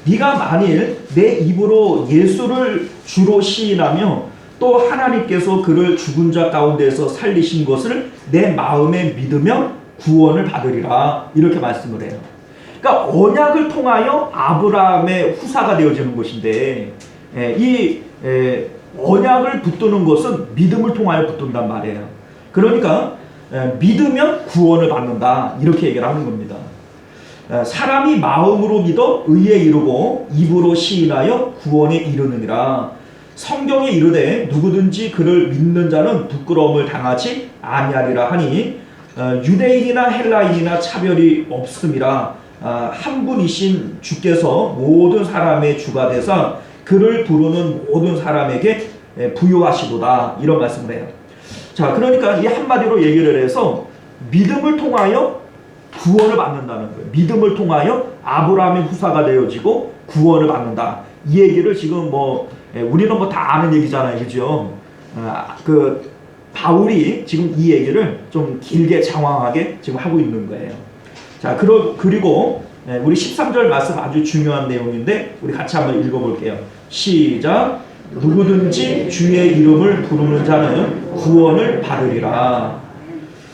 네가 만일 내 입으로 예수를 주로 시인하며 또 하나님께서 그를 죽은 자 가운데서 살리신 것을 내 마음에 믿으면 구원을 받으리라 이렇게 말씀을 해요. 그러니까 언약을 통하여 아브라함의 후사가 되어지는 것인데 이 언약을 붙드는 것은 믿음을 통하여 붙든단 말이에요. 그러니까 믿으면 구원을 받는다 이렇게 얘기를 하는 겁니다. 사람이 마음으로 믿어 의에 이르고 입으로 시인하여 구원에 이르느니라. 성경에 이르되 누구든지 그를 믿는 자는 부끄러움을 당하지 아니하리라 하니 유대인이나 헬라인이나 차별이 없음이라. 한 분이신 주께서 모든 사람의 주가 되사 그를 부르는 모든 사람에게 부요하시도다 이런 말씀을 해요. 자, 그러니까 이 한마디로 얘기를 해서 믿음을 통하여 구원을 받는다는 거예요. 믿음을 통하여 아브라함의 후사가 되어지고 구원을 받는다. 이 얘기를 지금 우리는 다 아는 얘기잖아요, 그죠? 그 바울이 지금 이 얘기를 좀 길게 장황하게 지금 하고 있는 거예요. 자, 그리고 우리 13절 말씀 아주 중요한 내용인데 우리 같이 한번 읽어볼게요. 시작. 누구든지 주의 이름을 부르는 자는 구원을 받으리라.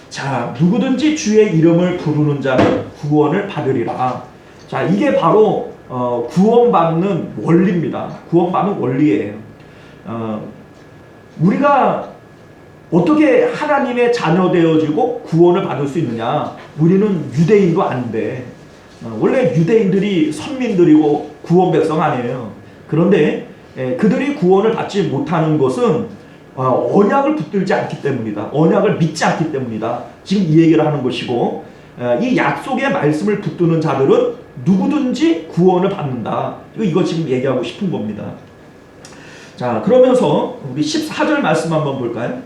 자, 누구든지 주의 이름을 부르는 자는 구원을 받으리라. 자, 이게 바로 구원받는 원리입니다. 구원받는 원리예요. 우리가 어떻게 하나님의 자녀 되어지고 구원을 받을 수 있느냐? 우리는 유대인도 아닌데 원래 유대인들이 선민들이고 구원 백성 아니에요. 그런데 그들이 구원을 받지 못하는 것은 언약을 붙들지 않기 때문이다. 언약을 믿지 않기 때문이다. 지금 이 얘기를 하는 것이고, 이 약속의 말씀을 붙드는 자들은 누구든지 구원을 받는다. 이거 지금 얘기하고 싶은 겁니다. 자, 그러면서 우리 14절 말씀 한번 볼까요?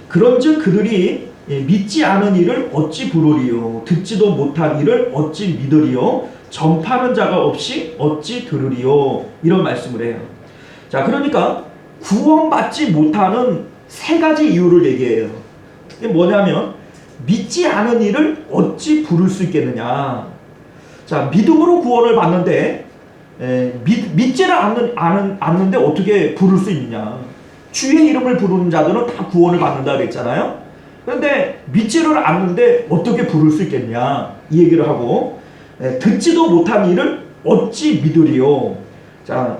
그런즉 그들이 믿지 않은 이를 어찌 부르리요? 듣지도 못한 이를 어찌 믿으리요? 전파하는 자가 없이 어찌 들으리요? 이런 말씀을 해요. 자, 그러니까 구원받지 못하는 세 가지 이유를 얘기해요. 이게 뭐냐면 믿지 않은 이를 어찌 부를 수 있겠느냐. 자, 믿음으로 구원을 받는데 믿지를 않는데 어떻게 부를 수 있느냐. 주의 이름을 부르는 자들은 다 구원을 받는다 그랬잖아요. 그런데 믿지를 않는데 어떻게 부를 수 있겠냐 이 얘기를 하고, 듣지도 못한 이를 어찌 믿으리요. 자,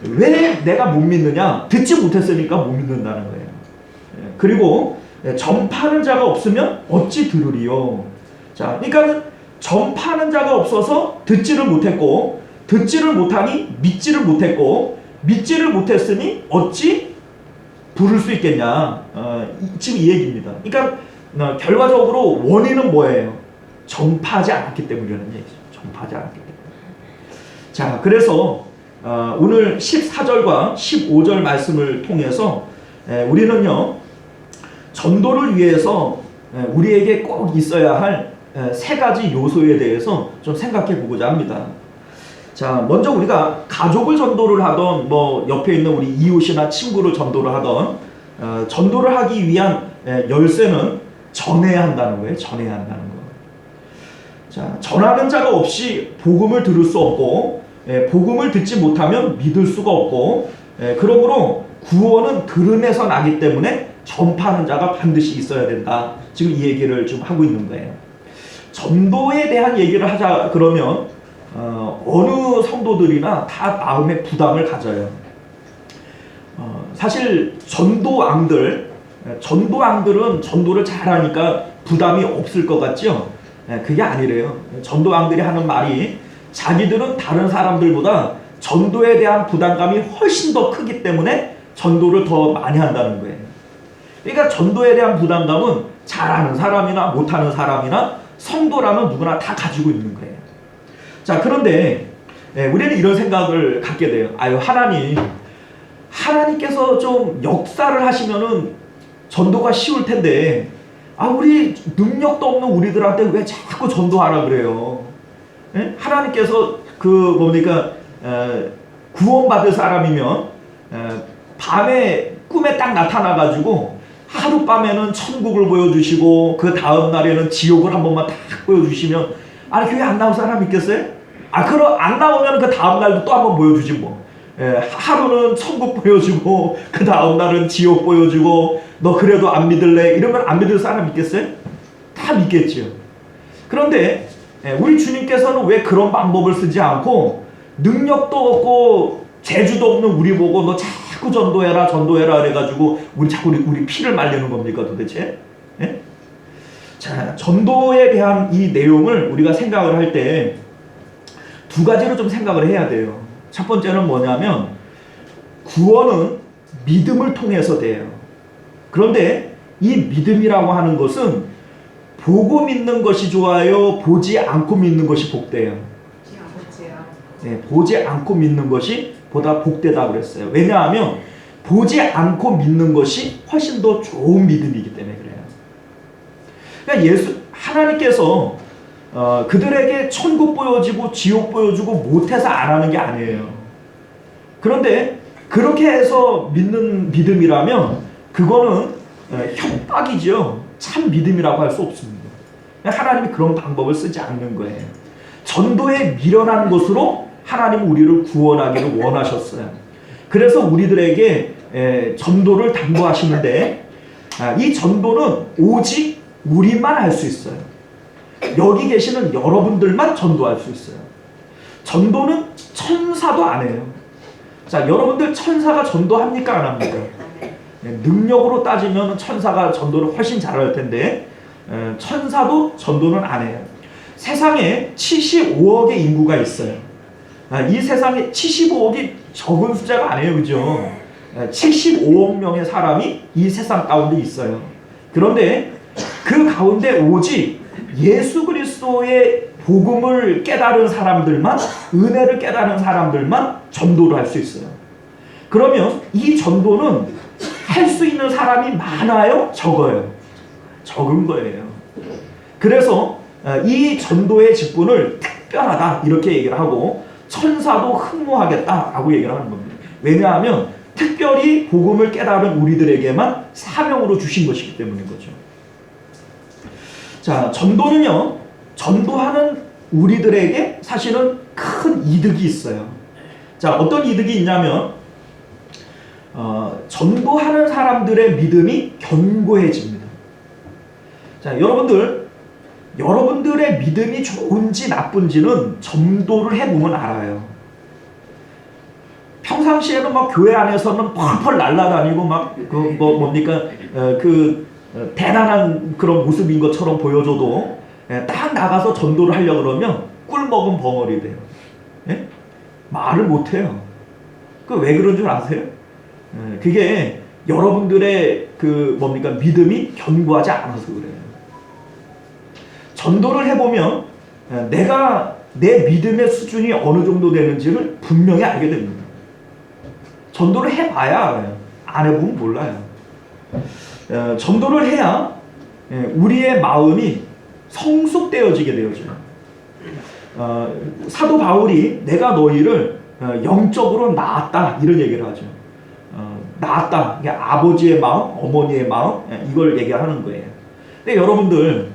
왜 내가 못 믿느냐? 듣지 못했으니까 못 믿는다는 거예요. 그리고 전파하는 자가 없으면 어찌 들으리요. 자, 그러니까 전파하는 자가 없어서 듣지를 못했고, 듣지를 못하니 믿지를 못했고, 믿지를 못했으니 어찌 부를 수 있겠냐. 지금 이 얘기입니다. 그러니까 결과적으로 원인은 뭐예요? 전파하지 않았기 때문이라는 얘기죠. 전파하지 않았기 때문에. 자, 그래서 오늘 14절과 15절 말씀을 통해서 우리는요, 전도를 위해서 우리에게 꼭 있어야 할 세 가지 요소에 대해서 좀 생각해 보고자 합니다. 자, 먼저 우리가 가족을 전도를 하던, 뭐 옆에 있는 우리 이웃이나 친구를 전도를 하던, 전도를 하기 위한 열쇠는 전해야 한다는 거예요. 전해야 한다는 거. 자, 전하는 자가 없이 복음을 들을 수 없고, 복음을 듣지 못하면 믿을 수가 없고, 그러므로 구원은 들음에서 나기 때문에 전파하는 자가 반드시 있어야 된다. 지금 이 얘기를 좀 하고 있는 거예요. 전도에 대한 얘기를 하자 그러면 어느 성도들이나 다 마음에 부담을 가져요. 사실 전도왕들은 전도를 잘하니까 부담이 없을 것 같죠? 그게 아니래요. 전도왕들이 하는 말이 자기들은 다른 사람들보다 전도에 대한 부담감이 훨씬 더 크기 때문에 전도를 더 많이 한다는 거예요. 그러니까 전도에 대한 부담감은 잘하는 사람이나 못하는 사람이나 성도라면 누구나 다 가지고 있는 거예요. 자, 그런데 우리는 이런 생각을 갖게 돼요. 아유, 하나님께서 좀 역사를 하시면은 전도가 쉬울 텐데, 우리 능력도 없는 우리들한테 왜 자꾸 전도하라 그래요? 하나님께서 구원받을 사람이면 밤에 꿈에 딱 나타나가지고 하룻밤에는 천국을 보여주시고 그 다음 날에는 지옥을 한 번만 딱 보여주시면, 교회 안 나올 사람 있겠어요? 그럼 안 나오면 그 다음 날도 또 한 번 보여주지 뭐. 하루는 천국 보여주고 그 다음 날은 지옥 보여주고, 너 그래도 안 믿을래? 이러면 안 믿을 사람 있겠어요? 다 믿겠죠. 그런데 우리 주님께서는 왜 그런 방법을 쓰지 않고 능력도 없고 재주도 없는 우리 보고 너 자꾸 전도해라 그래가지고 우리 피를 말리는 겁니까 도대체? 자, 전도에 대한 이 내용을 우리가 생각을 할 때 두 가지로 좀 생각을 해야 돼요. 첫 번째는 뭐냐면 구원은 믿음을 통해서 돼요. 그런데 이 믿음이라고 하는 것은 보고 믿는 것이 좋아요, 보지 않고 믿는 것이 복돼요? 보지 않고 믿는 것이 보다 복되다고 그랬어요. 왜냐하면 보지 않고 믿는 것이 훨씬 더 좋은 믿음이기 때문에 그래요. 그러니까 하나님께서 그들에게 천국 보여주고 지옥 보여주고 못해서 안 하는 게 아니에요. 그런데 그렇게 해서 믿는 믿음이라면 그거는 협박이죠. 참 믿음이라고 할 수 없습니다. 하나님이 그런 방법을 쓰지 않는 거예요. 전도에 미련한 것으로 하나님은 우리를 구원하기를 원하셨어요. 그래서 우리들에게 전도를 당부하시는데, 이 전도는 오직 우리만 할 수 있어요. 여기 계시는 여러분들만 전도할 수 있어요. 전도는 천사도 안 해요. 자, 여러분들 천사가 전도합니까? 안 합니까? 능력으로 따지면 천사가 전도를 훨씬 잘할 텐데 천사도 전도는 안 해요. 세상에 75억의 인구가 있어요. 이 세상에 75억이 적은 숫자가 아니에요. 그죠? 75억 명의 사람이 이 세상 가운데 있어요. 그런데 그 가운데 오직 예수 그리스도의 복음을 깨달은 사람들만, 은혜를 깨달은 사람들만 전도를 할 수 있어요. 그러면 이 전도는 할 수 있는 사람이 많아요? 적어요? 적은 거예요. 그래서 이 전도의 직분을 특별하다 이렇게 얘기를 하고, 천사도 흠모하겠다라고 얘기를 하는 겁니다. 왜냐하면 특별히 복음을 깨달은 우리들에게만 사명으로 주신 것이기 때문인 거죠. 자, 전도는요, 전도하는 우리들에게 사실은 큰 이득이 있어요. 자, 어떤 이득이 있냐면 전도하는 사람들의 믿음이 견고해집니다. 자, 여러분들의 믿음이 좋은지 나쁜지는 전도를 해보면 알아요. 평상시에는 막 교회 안에서는 펄펄 날아다니고 막 대단한 그런 모습인 것처럼 보여줘도 딱 나가서 전도를 하려고 그러면 꿀먹은 벙어리 돼요. 예? 말을 못해요. 그 왜 그런 줄 아세요? 그게 여러분들의 믿음이 견고하지 않아서 그래요. 전도를 해보면 내가 내 믿음의 수준이 어느 정도 되는지를 분명히 알게 됩니다. 전도를 해봐야 알아요. 안 해보면 몰라요. 전도를 해야 우리의 마음이 성숙되어지게 되어져요. 사도 바울이 내가 너희를 영적으로 낳았다 이런 얘기를 하죠. 낳았다. 이게 아버지의 마음, 어머니의 마음 이걸 얘기하는 거예요. 근데 여러분들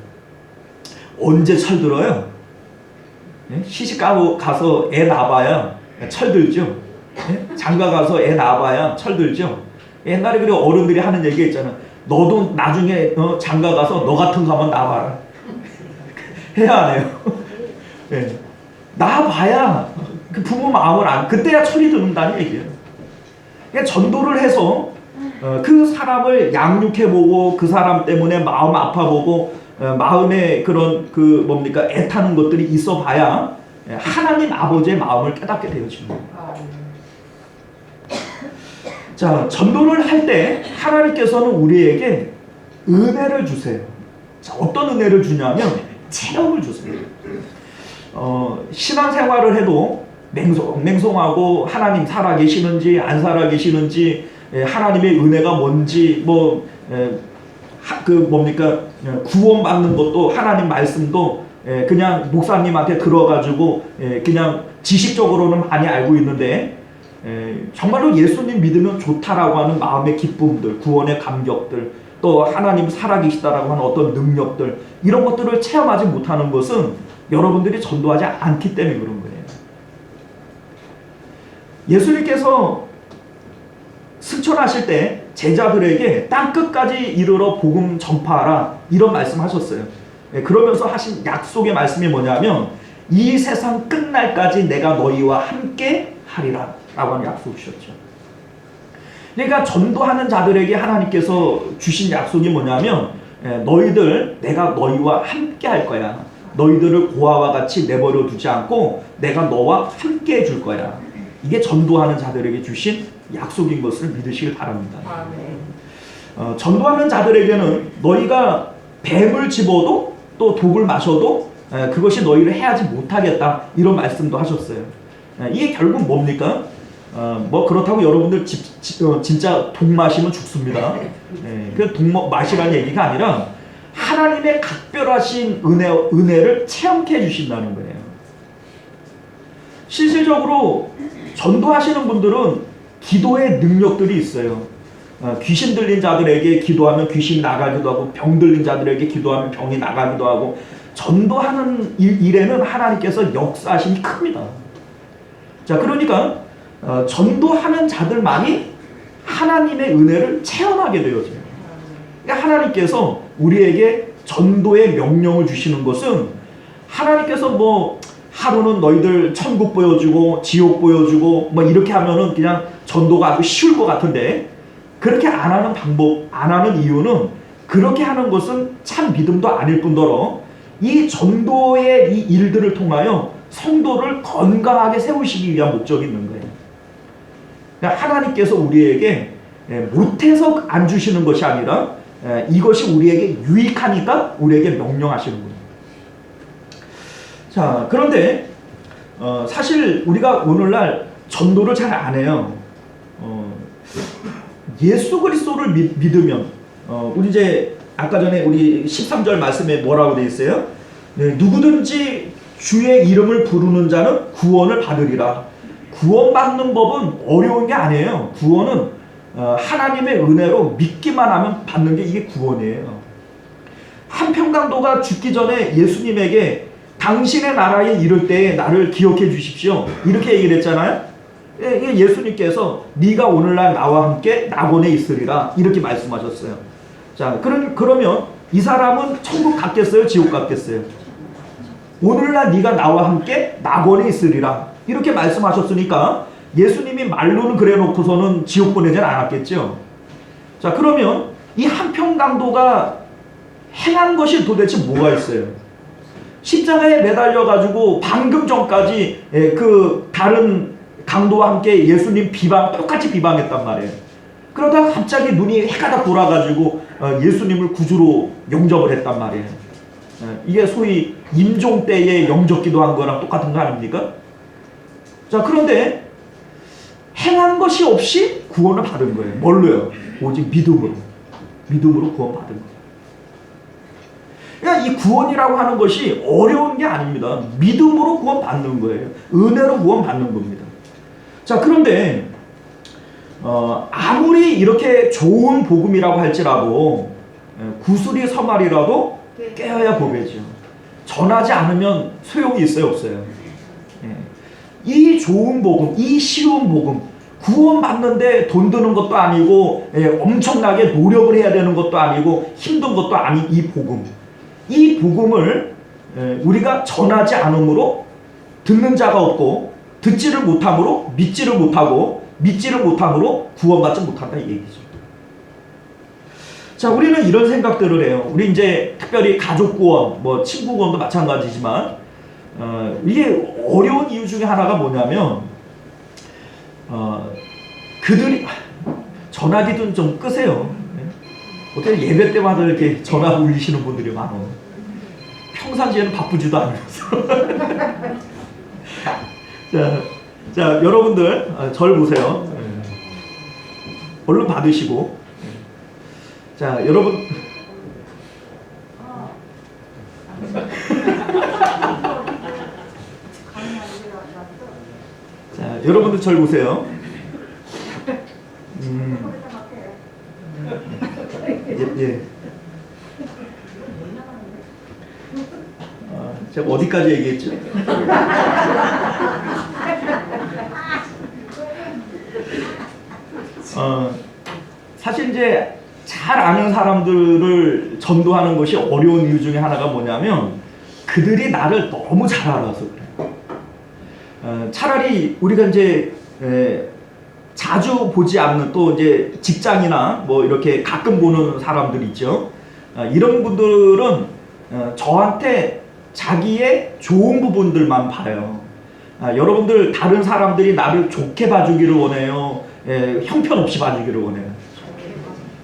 언제 철들어요? 시집 가서 애 낳아봐야 철들죠. 장가 가서 애 낳아봐야 철들죠. 옛날에 그래 어른들이 하는 얘기 있잖아. 너도 나중에 장가 가서 너 같은 거 한번 낳아봐라. 해야 안 해요? 네. 낳아봐야 그 부모 마음을 그때야 철이 든다는 얘기예요. 그러니까 전도를 해서 그 사람을 양육해보고 그 사람 때문에 마음 아파보고 마음에 그런 애타는 것들이 있어봐야 하나님 아버지의 마음을 깨닫게 되어지는 거예요. 자, 전도를 할 때 하나님께서는 우리에게 은혜를 주세요. 자, 어떤 은혜를 주냐면 체험을 주세요. 신앙생활을 해도 맹송하고 하나님 살아계시는지 안 살아계시는지 하나님의 은혜가 뭔지 구원받는 것도 하나님 말씀도 그냥 목사님한테 들어가지고 그냥 지식적으로는 많이 알고 있는데 정말로 예수님 믿으면 좋다라고 하는 마음의 기쁨들, 구원의 감격들, 또 하나님 살아계시다라고 하는 어떤 능력들, 이런 것들을 체험하지 못하는 것은 여러분들이 전도하지 않기 때문에 그런 거예요. 예수님께서 승천하실 때 제자들에게 땅끝까지 이르러 복음 전파하라 이런 말씀하셨어요. 그러면서 하신 약속의 말씀이 뭐냐면 이 세상 끝날까지 내가 너희와 함께 하리라 라고 하는 약속을 주셨죠. 그러니까 전도하는 자들에게 하나님께서 주신 약속이 뭐냐면 내가 너희와 함께 할 거야. 너희들을 고아와 같이 내버려 두지 않고 내가 너와 함께 해줄 거야. 이게 전도하는 자들에게 주신 약속인 것을 믿으시길 바랍니다. 전도하는 자들에게는 너희가 뱀을 집어도 또 독을 마셔도 그것이 너희를 해하지 못하겠다 이런 말씀도 하셨어요. 이게 결국 뭡니까? 그렇다고 여러분들 진짜 독 마시면 죽습니다. 그 독 마시라는 얘기가 아니라 하나님의 각별하신 은혜를 체험케 해주신다는 거예요. 실질적으로 전도하시는 분들은 기도의 능력들이 있어요. 귀신 들린 자들에게 기도하면 귀신이 나가기도 하고 병 들린 자들에게 기도하면 병이 나가기도 하고 전도하는 일에는 하나님께서 역사하심이 큽니다. 자, 그러니까 전도하는 자들만이 하나님의 은혜를 체험하게 되어져요. 그러니까 하나님께서 우리에게 전도의 명령을 주시는 것은 하나님께서 하루는 너희들 천국 보여주고 지옥 보여주고 이렇게 하면은 그냥 전도가 아주 쉬울 것 같은데 그렇게 안 하는 이유는 그렇게 하는 것은 참 믿음도 아닐 뿐더러 이 전도의 이 일들을 통하여 성도를 건강하게 세우시기 위한 목적이 있는 거예요. 그러니까 하나님께서 우리에게 못해서 안 주시는 것이 아니라 이것이 우리에게 유익하니까 우리에게 명령하시는 거예요. 자, 그런데 사실 우리가 오늘날 전도를 잘 안 해요. 예수 그리스도를 믿으면 우리 이제 아까 전에 우리 13절 말씀에 뭐라고 돼 있어요? 네, 누구든지 주의 이름을 부르는 자는 구원을 받으리라. 구원받는 법은 어려운 게 아니에요. 구원은 하나님의 은혜로 믿기만 하면 받는 게 이게 구원이에요. 한평강도가 죽기 전에 예수님에게 당신의 나라에 이를 때에 나를 기억해 주십시오, 이렇게 얘기를 했잖아요. 예수님께서 네가 오늘날 나와 함께 낙원에 있으리라 이렇게 말씀하셨어요. 자, 그러면 이 사람은 천국 갔겠어요? 지옥 갔겠어요? 오늘날 네가 나와 함께 낙원에 있으리라 이렇게 말씀하셨으니까 예수님이 말로는 그래 놓고서는 지옥 보내진 않았겠죠. 자, 그러면 이 한평강도가 행한 것이 도대체 뭐가 있어요? 십자가에 매달려 가지고 방금 전까지 그 다른 강도와 함께 예수님 똑같이 비방했단 말이에요. 그러다가 갑자기 눈이 해가 다 돌아가지고 예수님을 구주로 영접을 했단 말이에요. 이게 소위 임종 때에 영접기도 한 거랑 똑같은 거 아닙니까? 자, 그런데 행한 것이 없이 구원을 받은 거예요. 뭘로요? 오직 믿음으로. 믿음으로 구원 받은 거예요. 그러니까 이 구원이라고 하는 것이 어려운 게 아닙니다. 믿음으로 구원 받는 거예요. 은혜로 구원 받는 겁니다. 자, 그런데 아무리 이렇게 좋은 복음이라고 할지라도 구슬이 서말이라도 깨어야 보배죠. 전하지 않으면 소용이 있어요, 없어요? 이 좋은 복음, 이 쉬운 복음, 구원받는데 돈 드는 것도 아니고 엄청나게 노력을 해야 되는 것도 아니고 힘든 것도 아닌 이 복음, 이 복음을 우리가 전하지 않으므로 듣는 자가 없고, 듣지를 못함으로 믿지를 못하고, 믿지를 못함으로 구원받지 못한다, 이 얘기죠. 자, 우리는 이런 생각들을 해요. 우리 이제 특별히 가족 구원, 뭐 친구 구원도 마찬가지지만 이게 어려운 이유 중에 하나가 뭐냐면 그들이 전화기도 좀 끄세요. 어떻게 예배 때마다 이렇게 전화 울리시는 분들이 많아. 평상시에는 바쁘지도 않으면서. 자, 여러분들 절 보세요. 얼른 받으시고. 자, 여러분. 자, 여러분들 절 보세요. 예. 제가 어디까지 얘기했죠? 사실 이제 잘 아는 사람들을 전도하는 것이 어려운 이유 중에 하나가 뭐냐면 그들이 나를 너무 잘 알아서 그래요. 차라리 우리가 이제 자주 보지 않는, 또 이제 직장이나 뭐 이렇게 가끔 보는 사람들 있죠. 이런 분들은 저한테 자기의 좋은 부분들만 봐요. 여러분들 다른 사람들이 나를 좋게 봐주기를 원해요? 형편없이 봐주기를 원해요?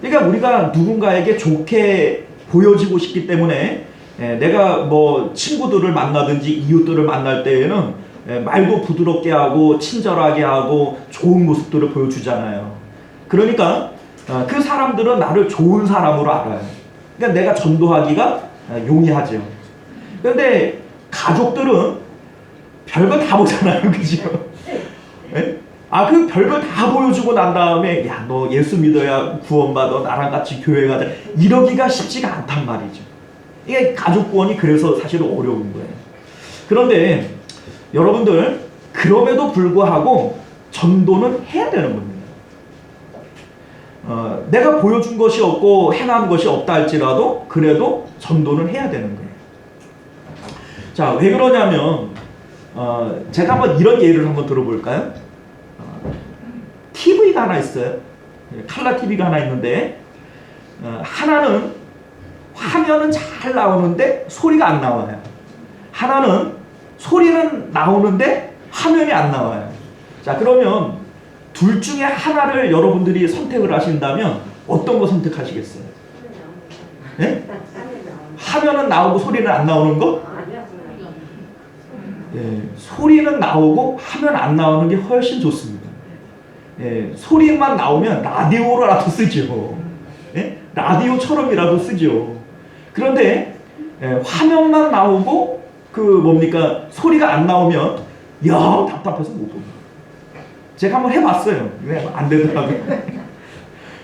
그러니까 우리가 누군가에게 좋게 보여지고 싶기 때문에 내가 뭐 친구들을 만나든지 이웃들을 만날 때에는 말도 부드럽게 하고 친절하게 하고 좋은 모습들을 보여주잖아요. 그러니까 그 사람들은 나를 좋은 사람으로 알아요. 그러니까 내가 전도하기가 용이하죠. 그런데 가족들은 별거 다 보잖아요. 그죠? 그 별걸 다 보여주고 난 다음에 야, 너 예수 믿어야 구원받아, 나랑 같이 교회 가자, 이러기가 쉽지가 않단 말이죠. 이게 가족 구원이 그래서 사실 어려운 거예요. 그런데 여러분들, 그럼에도 불구하고 전도는 해야 되는 겁니다. 내가 보여준 것이 없고 행한 것이 없다 할지라도 그래도 전도는 해야 되는 거예요. 자, 왜 그러냐면 제가 한번 이런 예를 한번 들어볼까요? TV가 하나 있어요. 칼라 TV가 하나 있는데 하나는 화면은 잘 나오는데 소리가 안 나와요. 하나는 소리는 나오는데 화면이 안 나와요. 자, 그러면 둘 중에 하나를 여러분들이 선택을 하신다면 어떤 거 선택하시겠어요? 네? 화면은 나오고 소리는 안 나오는 거? 소리는 나오고 하면 안 나오는 게 훨씬 좋습니다. 소리만 나오면 라디오로라도 쓰죠. 라디오처럼이라도 쓰죠. 그런데 화면만 나오고 소리가 안 나오면 영 답답해서 못 봅니다. 제가 한번 해봤어요. 안 되더라고요.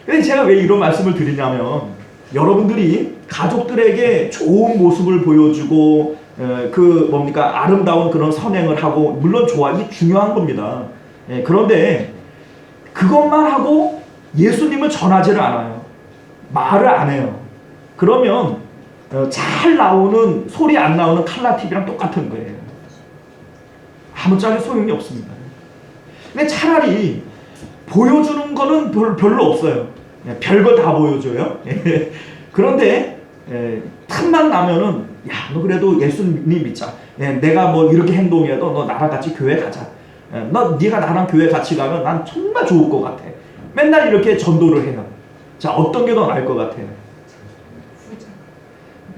근데 제가 왜 이런 말씀을 드리냐면, 여러분들이 가족들에게 좋은 모습을 보여주고 아름다운 그런 선행을 하고, 물론 이게 중요한 겁니다. 그런데 그것만 하고 예수님을 전하지를 않아요. 말을 안 해요. 그러면 잘 나오는, 소리 안 나오는 칼라 TV랑 똑같은 거예요. 아무짝에 소용이 없습니다. 근데 차라리 보여주는 거는 별로 없어요. 별거 다 보여줘요. 그런데 틈만 나면은, 야, 너 그래도 예수님 믿자. 내가 뭐 이렇게 행동해도 너 나랑 같이 교회 가자. 네가 나랑 교회 같이 가면 난 정말 좋을 것 같아. 맨날 이렇게 전도를 해요. 자, 어떤 게 더 나을 것 같아요?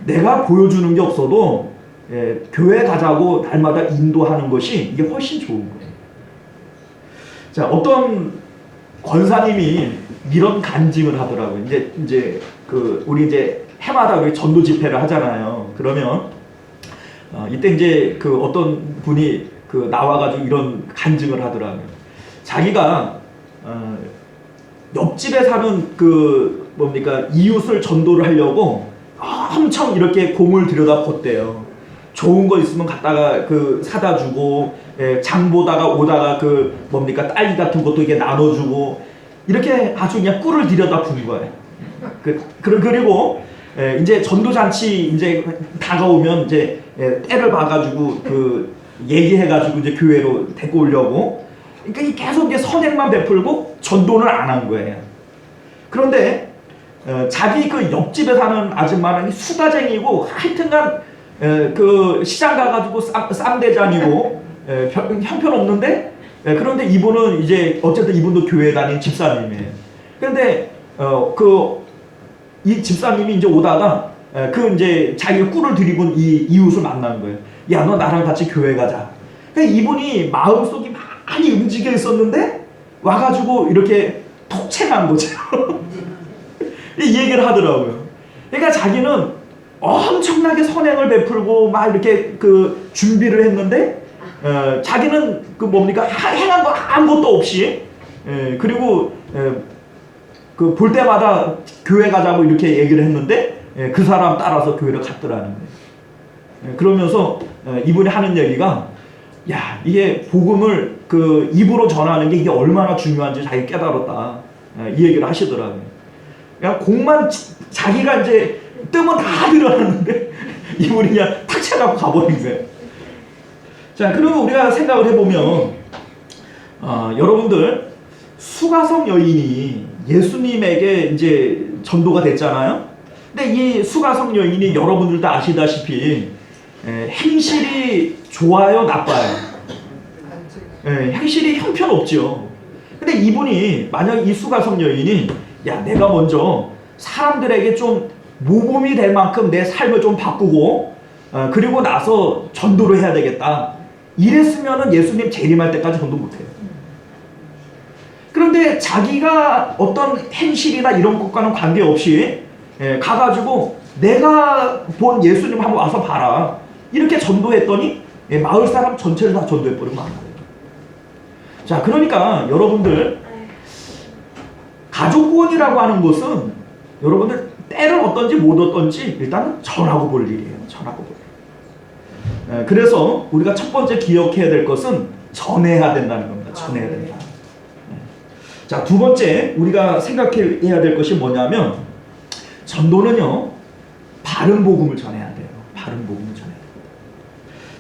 내가 보여주는 게 없어도 교회 가자고 날마다 인도하는 것이 이게 훨씬 좋은 거예요. 자, 어떤 권사님이 이런 간증을 하더라고요. 우리 해마다 우리 전도 집회를 하잖아요. 그러면 이때 어떤 분이 나와가지고 이런 간증을 하더라고요. 자기가 옆집에 사는 이웃을 전도를 하려고 엄청 이렇게 공을 들여다 뒀대요. 좋은 거 있으면 갖다가 사다 주고, 장 보다가 오다가 딸기 같은 것도 이게 나눠주고, 이렇게 아주 그냥 꿀을 들여다 분 거예요. 그리고 이제 전도잔치 다가오면 때를 봐가지고 얘기해가지고 교회로 데리고 오려고, 그러니까 계속 선행만 베풀고 전도는 안 한 거예요. 그런데 자기 옆집에 사는 아줌마는 수다쟁이고, 하여튼간 시장 가가지고 쌈대장이고 형편없는데, 그런데 이분은 어쨌든 이분도 교회 다닌 집사님이에요. 그런데 이 집사님이 오다가 자기가 꿀을 들이고 이 이웃을 만난 거예요. 야, 너 나랑 같이 교회 가자. 그러니까 이분이 마음속이 많이 움직여 있었는데 와가지고 이렇게 톡 채난 거죠. 이 얘기를 하더라고요. 그러니까 자기는 엄청나게 선행을 베풀고 막 이렇게 준비를 했는데, 자기는 행한 거 아무것도 없이, 그리고 볼 때마다 교회 가자고 이렇게 얘기를 했는데, 그 사람 따라서 교회를 갔더라는 거예요. 그러면서 이분이 하는 얘기가, 야, 이게 복음을 입으로 전하는 게 이게 얼마나 중요한지 자기 깨달았다, 이 얘기를 하시더라고요. 그냥 공만 자기가 뜨면 다 들어가는데 이분이 그냥 탁 쳐갖고 가버린 거예요. 자, 그리고 우리가 생각을 해보면, 여러분들, 수가성 여인이 예수님에게 전도가 됐잖아요. 근데 이 수가성 여인이 여러분들도 아시다시피 행실이 좋아요, 나빠요? 행실이 형편없죠. 근데 이분이, 만약 이 수가성 여인이, 야, 내가 먼저 사람들에게 좀 모범이 될 만큼 내 삶을 좀 바꾸고, 그리고 나서 전도를 해야 되겠다, 이랬으면은 예수님 재림할 때까지 전도 못해요. 그런데 자기가 어떤 행실이나 이런 것과는 관계없이 가가지고 내가 본 예수님 한번 와서 봐라, 이렇게 전도했더니 마을 사람 전체를 다 전도해버리고 만 거예요. 자, 그러니까 여러분들, 가족 구원이라고 하는 것은 여러분들 때를 얻든지 못 얻든지 일단 전하고 볼 일이에요. 전하고 볼 일. 그래서 우리가 첫 번째 기억해야 될 것은 전해야 된다는 겁니다. 전해야 된다. 자, 두 번째 우리가 생각해야 될 것이 뭐냐면, 전도는요, 바른 복음을 전해야 돼요. 바른 복음을 전해야 됩니다.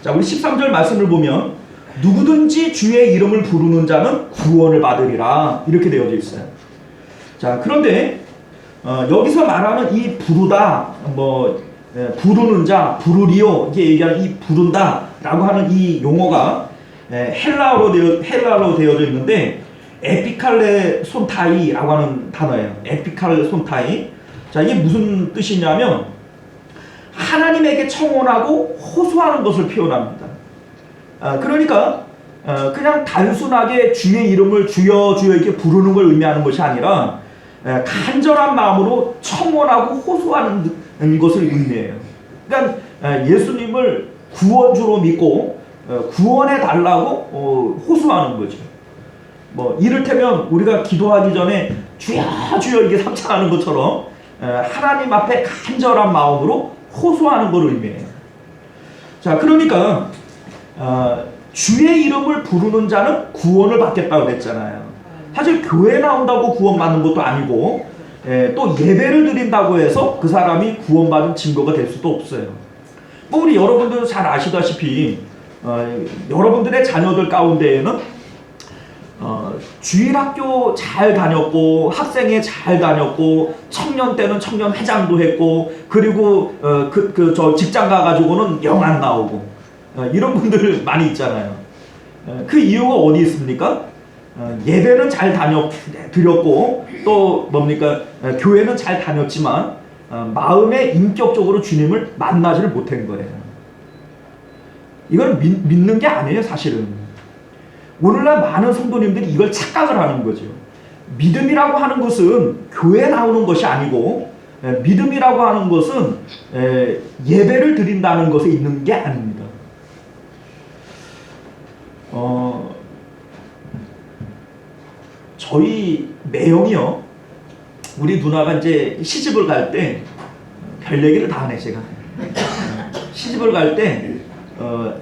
자, 우리 13절 말씀을 보면, 누구든지 주의 이름을 부르는 자는 구원을 받으리라, 이렇게 되어져 있어요. 자, 그런데 여기서 말하는 이 부르다, 부르는 자, 부르리오, 이게 얘기하는 이 부른다라고 하는 이 용어가 헬라어로 되어져 있는데, 에피칼레 손타이라고 하는 단어예요. 에피칼레 손타이. 자, 이게 무슨 뜻이냐면 하나님에게 청혼하고 호소하는 것을 표현합니다. 그러니까 그냥 단순하게 주의 이름을 주여 주여 이렇게 부르는 걸 의미하는 것이 아니라 간절한 마음으로 청원하고 호소하는 것을 의미해요. 그러니까 예수님을 구원주로 믿고 구원해 달라고 호소하는 거죠. 뭐 이를테면 우리가 기도하기 전에 주여 주여 이렇게 삼창하는 것처럼 하나님 앞에 간절한 마음으로 호소하는 걸 의미해요. 자, 그러니까 주의 이름을 부르는 자는 구원을 받겠다고 그랬잖아요. 사실 교회 나온다고 구원받는 것도 아니고 또 예배를 드린다고 해서 그 사람이 구원받은 증거가 될 수도 없어요. 뭐 우리 여러분들 잘 아시다시피 여러분들의 자녀들 가운데에는 주일학교 잘 다녔고 학생회 잘 다녔고 청년 때는 청년 회장도 했고 그리고 저 직장 가가지고는 영 안 나오고 이런 분들 많이 있잖아요. 그 이유가 어디 있습니까? 예배는 잘 드렸고 또 뭡니까? 교회는 잘 다녔지만 마음에 인격적으로 주님을 만나지를 못한 거예요. 이건 믿는 게 아니에요, 사실은. 오늘날 많은 성도님들이 이걸 착각을 하는 거죠. 믿음이라고 하는 것은 교회에 나오는 것이 아니고 믿음이라고 하는 것은 예배를 드린다는 것에 있는 게 아닙니다. 저희 매형이요, 우리 누나가 이제 시집을 갈 때 별 얘기를 다 하네 제가. 시집을 갈 때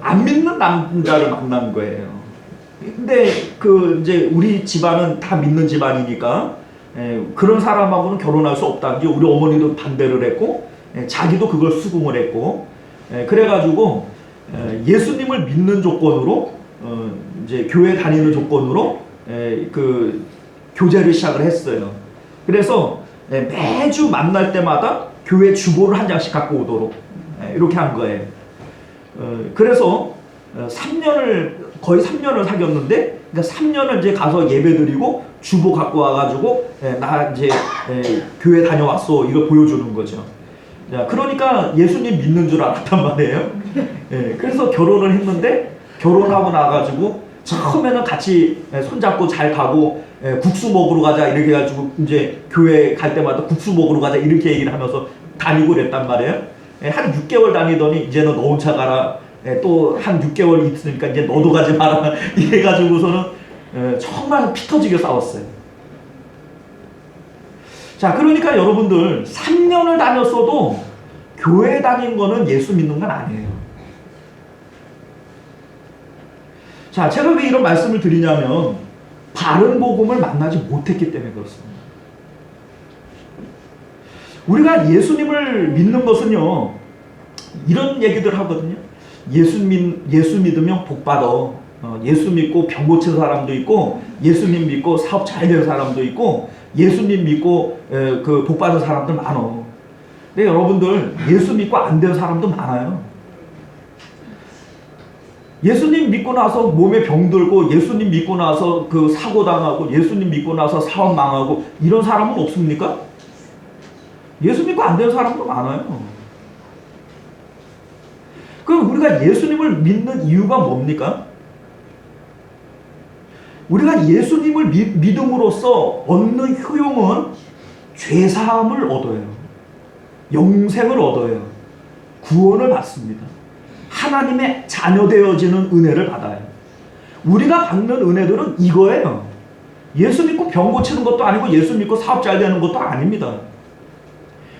안 믿는 남자를 만난 거예요. 근데 이제 우리 집안은 다 믿는 집안이니까 그런 사람하고는 결혼할 수 없다는 게 우리 어머니도 반대를 했고 자기도 그걸 수긍을 했고 그래가지고 예수님을 믿는 조건으로 이제 교회 다니는 조건으로 그 교제를 시작을 했어요. 그래서 매주 만날 때마다 교회 주보를 한 장씩 갖고 오도록 이렇게 한 거예요. 그래서 거의 3년을 사귀었는데, 그러니까 3년을 이제 가서 예배드리고 주보 갖고 와가지고 나 이제 교회 다녀왔어 이걸 보여주는 거죠. 그러니까 예수님 믿는 줄 알았단 말이에요. 그래서 결혼을 했는데 결혼하고 나가지고 처음에는 같이 손잡고 잘 가고 국수 먹으러 가자 이렇게 해가지고 이제 교회 갈 때마다 국수 먹으러 가자 이렇게 얘기를 하면서 다니고 그랬단 말이에요. 한 6개월 다니더니 이제는 너 혼자 가라. 또 한 6개월 있으니까 이제 너도 가지 마라. 이래가지고서는 정말 피 터지게 싸웠어요. 자, 그러니까 여러분들 3년을 다녔어도 교회 다닌 거는 예수 믿는 건 아니에요. 자, 제가 왜 이런 말씀을 드리냐면 바른 복음을 만나지 못했기 때문에 그렇습니다. 우리가 예수님을 믿는 것은요, 이런 얘기들 하거든요. 예수 믿으면 복 받아. 예수 믿고 병 고친 사람도 있고, 예수님 믿고 사업 잘 된 사람도 있고, 예수님 믿고 그 복 받은 사람들 많어. 근데 여러분들 예수 믿고 안 된 사람도 많아요. 예수님 믿고 나서 몸에 병 들고, 예수님 믿고 나서 그 사고 당하고, 예수님 믿고 나서 사업 망하고 이런 사람은 없습니까? 예수 믿고 안 된 사람도 많아요. 그럼 우리가 예수님을 믿는 이유가 뭡니까? 우리가 예수님을 믿음으로써 얻는 효용은 죄사함을 얻어요. 영생을 얻어요. 구원을 받습니다. 하나님의 자녀 되어지는 은혜를 받아요. 우리가 받는 은혜들은 이거예요. 예수 믿고 병 고치는 것도 아니고 예수 믿고 사업 잘 되는 것도 아닙니다.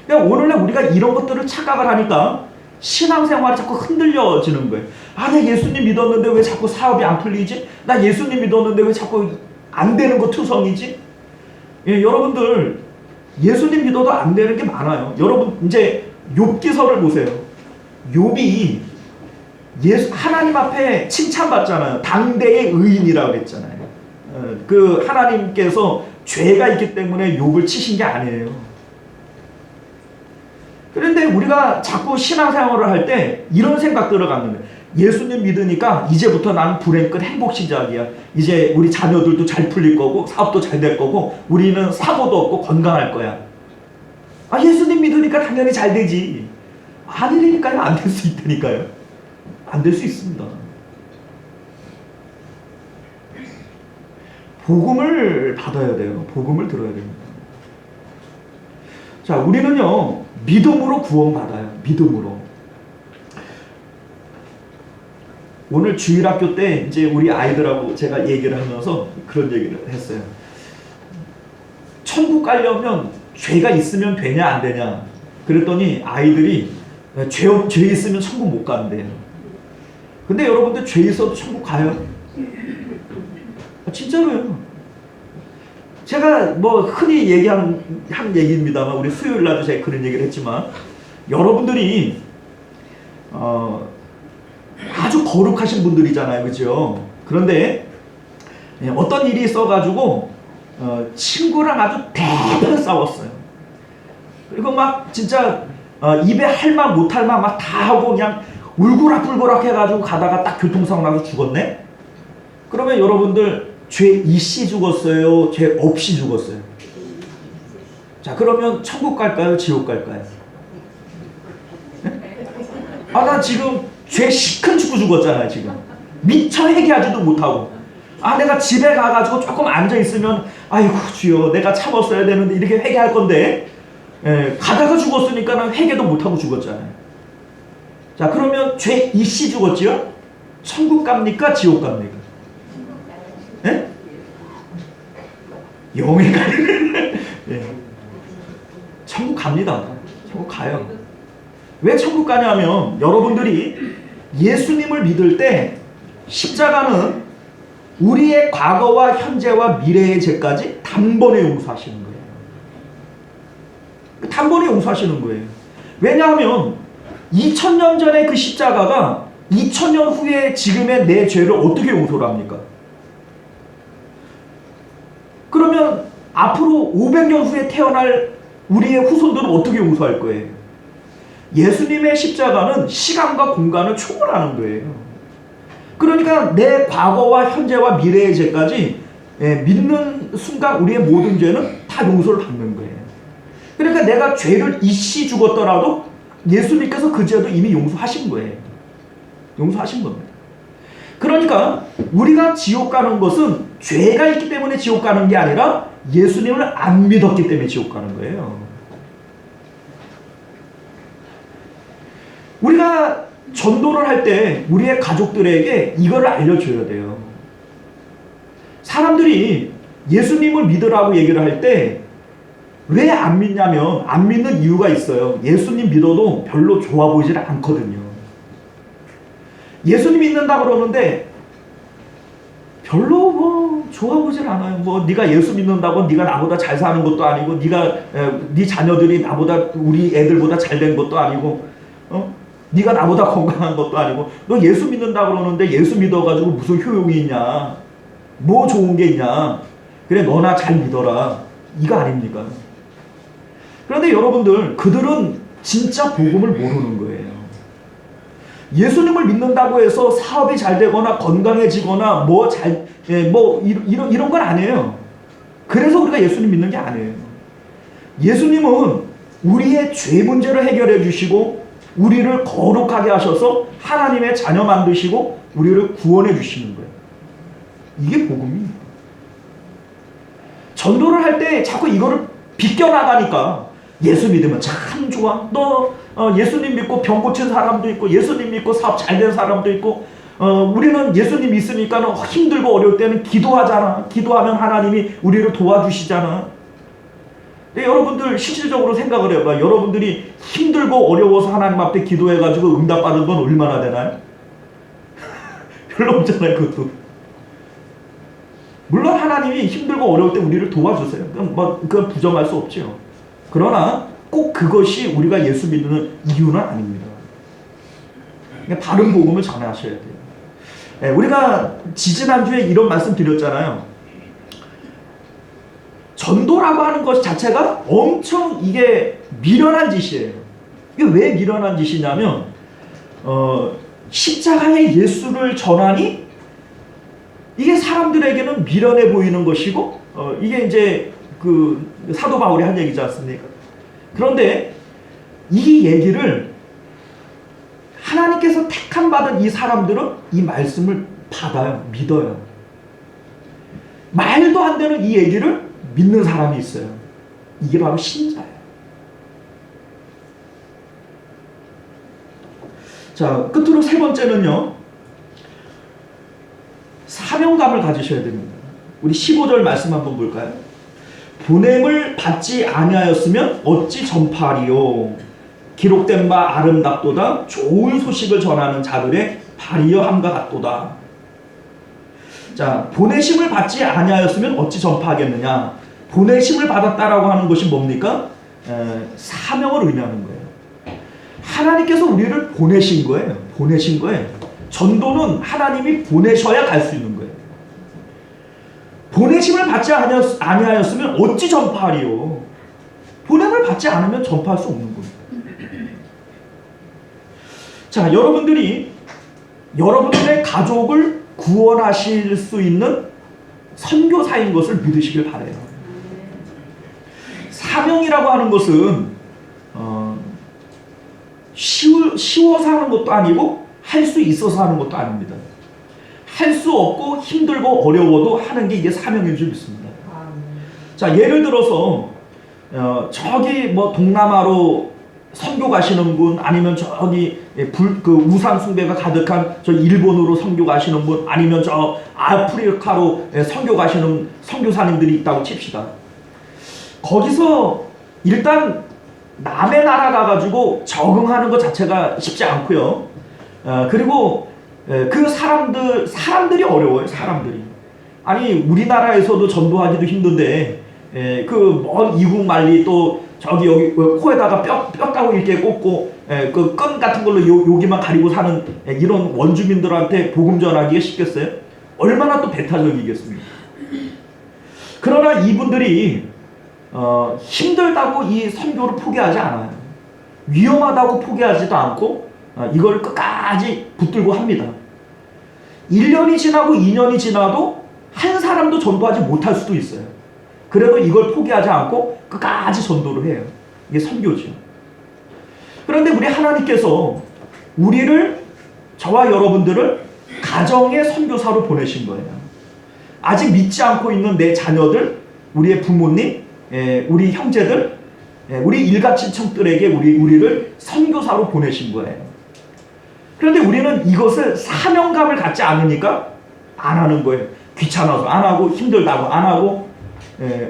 그러니까 오늘날 우리가 이런 것들을 착각을 하니까 신앙생활이 자꾸 흔들려지는 거예요. 아, 나 예수님 믿었는데 왜 자꾸 사업이 안 풀리지? 나 예수님 믿었는데 왜 자꾸 안 되는 거 투성이지? 예, 여러분들 예수님 믿어도 안 되는 게 많아요. 여러분 이제 욥기서를 보세요. 욥이 하나님 앞에 칭찬받잖아요. 당대의 의인이라고 그랬잖아요. 그 하나님께서 죄가 있기 때문에 욥을 치신 게 아니에요. 그런데 우리가 자꾸 신앙생활을 할 때 이런 생각들을 갖는 거예요. 예수님 믿으니까 이제부터 나는 불행 끝 행복 시작이야. 이제 우리 자녀들도 잘 풀릴 거고 사업도 잘 될 거고 우리는 사고도 없고 건강할 거야. 아, 예수님 믿으니까 당연히 잘 되지. 아니라니까요. 안 될 수 있다니까요. 안 될 수 있습니다. 복음을 받아야 돼요. 복음을 들어야 됩니다. 자, 우리는요, 믿음으로 구원받아요. 믿음으로. 오늘 주일학교 때 이제 우리 아이들하고 제가 얘기를 하면서 그런 얘기를 했어요. 천국 가려면 죄가 있으면 되냐 안 되냐. 그랬더니 아이들이 죄 있으면 천국 못 간대요. 근데 여러분들 죄 있어도 천국 가요? 진짜로요. 제가 뭐 흔히 얘기한 얘기입니다만 우리 수요일 날도 제가 그런 얘기를 했지만 여러분들이 아주 거룩하신 분들이잖아요, 그죠? 그런데 어떤 일이 있어가지고 친구랑 아주 대판 싸웠어요. 그리고 막 진짜 입에 할 말 못할 말 막 다 하고 그냥 울고락불고락 해가지고 가다가 딱 교통사고 나서 죽었네? 그러면 여러분들 죄 있이 죽었어요? 죄 없이 죽었어요? 자, 그러면 천국 갈까요? 지옥 갈까요? 나 지금 죄 시큰 죽고 죽었잖아요, 지금. 미처 회개하지도 못하고. 내가 집에 가가지고 조금 앉아있으면, 아이고, 주여, 내가 참았어야 되는데, 이렇게 회개할 건데, 가다가 죽었으니까 회개도 못하고 죽었잖아요. 자, 그러면 죄 있이 죽었지요? 천국 갑니까? 지옥 갑니까? 예? 영에 가는. 예. 천국 갑니다. 천국 가요. 왜 천국 가냐면 여러분들이 예수님을 믿을 때 십자가는 우리의 과거와 현재와 미래의 죄까지 단번에 용서하시는 거예요. 단번에 용서하시는 거예요. 왜냐하면 2000년 전에 그 십자가가 2000년 후에 지금의 내 죄를 어떻게 용서를 합니까? 그러면 앞으로 500년 후에 태어날 우리의 후손들은 어떻게 용서할 거예요? 예수님의 십자가는 시간과 공간을 초월하는 거예요. 그러니까 내 과거와 현재와 미래의 죄까지 믿는 순간 우리의 모든 죄는 다 용서를 받는 거예요. 그러니까 내가 죄를 있이 죽었더라도 예수님께서 그 죄도 이미 용서하신 거예요. 용서하신 겁니다. 그러니까 우리가 지옥 가는 것은 죄가 있기 때문에 지옥 가는 게 아니라 예수님을 안 믿었기 때문에 지옥 가는 거예요. 우리가 전도를 할 때 우리의 가족들에게 이거를 알려줘야 돼요. 사람들이 예수님을 믿으라고 얘기를 할 때 왜 안 믿냐면 안 믿는 이유가 있어요. 예수님 믿어도 별로 좋아 보이질 않거든요. 예수님 믿는다 그러는데 별로 뭐 좋아 보질 않아요. 뭐 네가 예수 믿는다고 네가 나보다 잘 사는 것도 아니고 네 자녀들이 나보다 우리 애들보다 잘 된 것도 아니고 네가 나보다 건강한 것도 아니고 너 예수 믿는다 그러는데 예수 믿어가지고 무슨 효용이 있냐? 뭐 좋은 게 있냐? 그래 너나 잘 믿어라. 이거 아닙니까? 그런데 여러분들 그들은 진짜 복음을 모르는 거예요. 예수님을 믿는다고 해서 사업이 잘 되거나 건강해지거나 이런 건 아니에요. 그래서 우리가 예수님 믿는 게 아니에요. 예수님은 우리의 죄 문제를 해결해 주시고 우리를 거룩하게 하셔서 하나님의 자녀 만드시고 우리를 구원해 주시는 거예요. 이게 복음이에요. 전도를 할 때 자꾸 이거를 비껴나가니까 예수 믿으면 참 좋아. 너 예수님 믿고 병 고친 사람도 있고 예수님 믿고 사업 잘 된 사람도 있고 우리는 예수님 있으니까 힘들고 어려울 때는 기도하잖아. 기도하면 하나님이 우리를 도와주시잖아. 여러분들 실질적으로 생각을 해봐. 여러분들이 힘들고 어려워서 하나님 앞에 기도해가지고 응답받은 건 얼마나 되나요? 별로 없잖아요. 그것도. 물론 하나님이 힘들고 어려울 때 우리를 도와주세요. 그건 부정할 수 없죠. 그러나 꼭 그것이 우리가 예수 믿는 이유는 아닙니다. 그러니까 바른 복음을 전하셔야 돼요. 우리가 지지난주에 이런 말씀 드렸잖아요. 전도라고 하는 것 자체가 엄청 이게 미련한 짓이에요. 이게 왜 미련한 짓이냐면 십자가의 예수를 전하니 이게 사람들에게는 미련해 보이는 것이고 이게 이제 그 사도 바울이 한 얘기지 않습니까? 그런데 이 얘기를 하나님께서 택함 받은 이 사람들은 이 말씀을 받아요. 믿어요. 말도 안 되는 이 얘기를 믿는 사람이 있어요. 이게 바로 신자예요. 자, 끝으로 세 번째는요, 사명감을 가지셔야 됩니다. 우리 15절 말씀 한번 볼까요? 보냄을 받지 아니하였으면 어찌 전파하리요. 기록된 바 아름답도다. 좋은 소식을 전하는 자들의 발이여 함과 같도다. 자, 보내심을 받지 아니하였으면 어찌 전파하겠느냐. 보내심을 받았다라고 하는 것이 뭡니까? 사명을 의미하는 거예요. 하나님께서 우리를 보내신 거예요. 보내신 거예요. 전도는 하나님이 보내셔야 갈 수 있는 거예요. 보내심을 받지 아니하였으면 어찌 전파하리요. 보냄을 받지 않으면 전파할 수 없는 겁니다. 자, 여러분들이 여러분들의 가족을 구원하실 수 있는 선교사인 것을 믿으시길 바라요. 사명이라고 하는 것은 쉬워서 하는 것도 아니고 할 수 있어서 하는 것도 아닙니다. 할 수 없고 힘들고 어려워도 하는 게 이게 사명인 줄 믿습니다. 자, 예를 들어서 저기 뭐 동남아로 선교 가시는 분, 아니면 저기 우상 숭배가 가득한 저 일본으로 선교 가시는 분, 아니면 저 아프리카로 선교 가시는 선교사님들이 있다고 칩시다. 거기서 일단 남의 나라 가가지고 적응하는 것 자체가 쉽지 않고요. 그리고 그 사람들이 어려워요. 사람들이. 아니, 우리나라에서도 전도하기도 힘든데 그 먼 이국 말리 또 저기 여기 코에다가 뼈 따고 이렇게 꽂고 그 끈 같은 걸로 여기만 가리고 사는 이런 원주민들한테 복음 전하기가 쉽겠어요? 얼마나 또 배타적이겠습니까? 그러나 이분들이 힘들다고 이 선교를 포기하지 않아요. 위험하다고 포기하지도 않고 이걸 끝까지 붙들고 합니다. 1년이 지나고 2년이 지나도 한 사람도 전도하지 못할 수도 있어요. 그래도 이걸 포기하지 않고 끝까지 전도를 해요. 이게 선교죠. 그런데 우리 하나님께서 우리를, 저와 여러분들을 가정의 선교사로 보내신 거예요. 아직 믿지 않고 있는 내 자녀들, 우리의 부모님, 우리 형제들, 우리 일가친척들에게 우리를 선교사로 보내신 거예요. 그런데 우리는 이것을 사명감을 갖지 않으니까 안 하는 거예요. 귀찮아서 안 하고, 힘들다고 안 하고,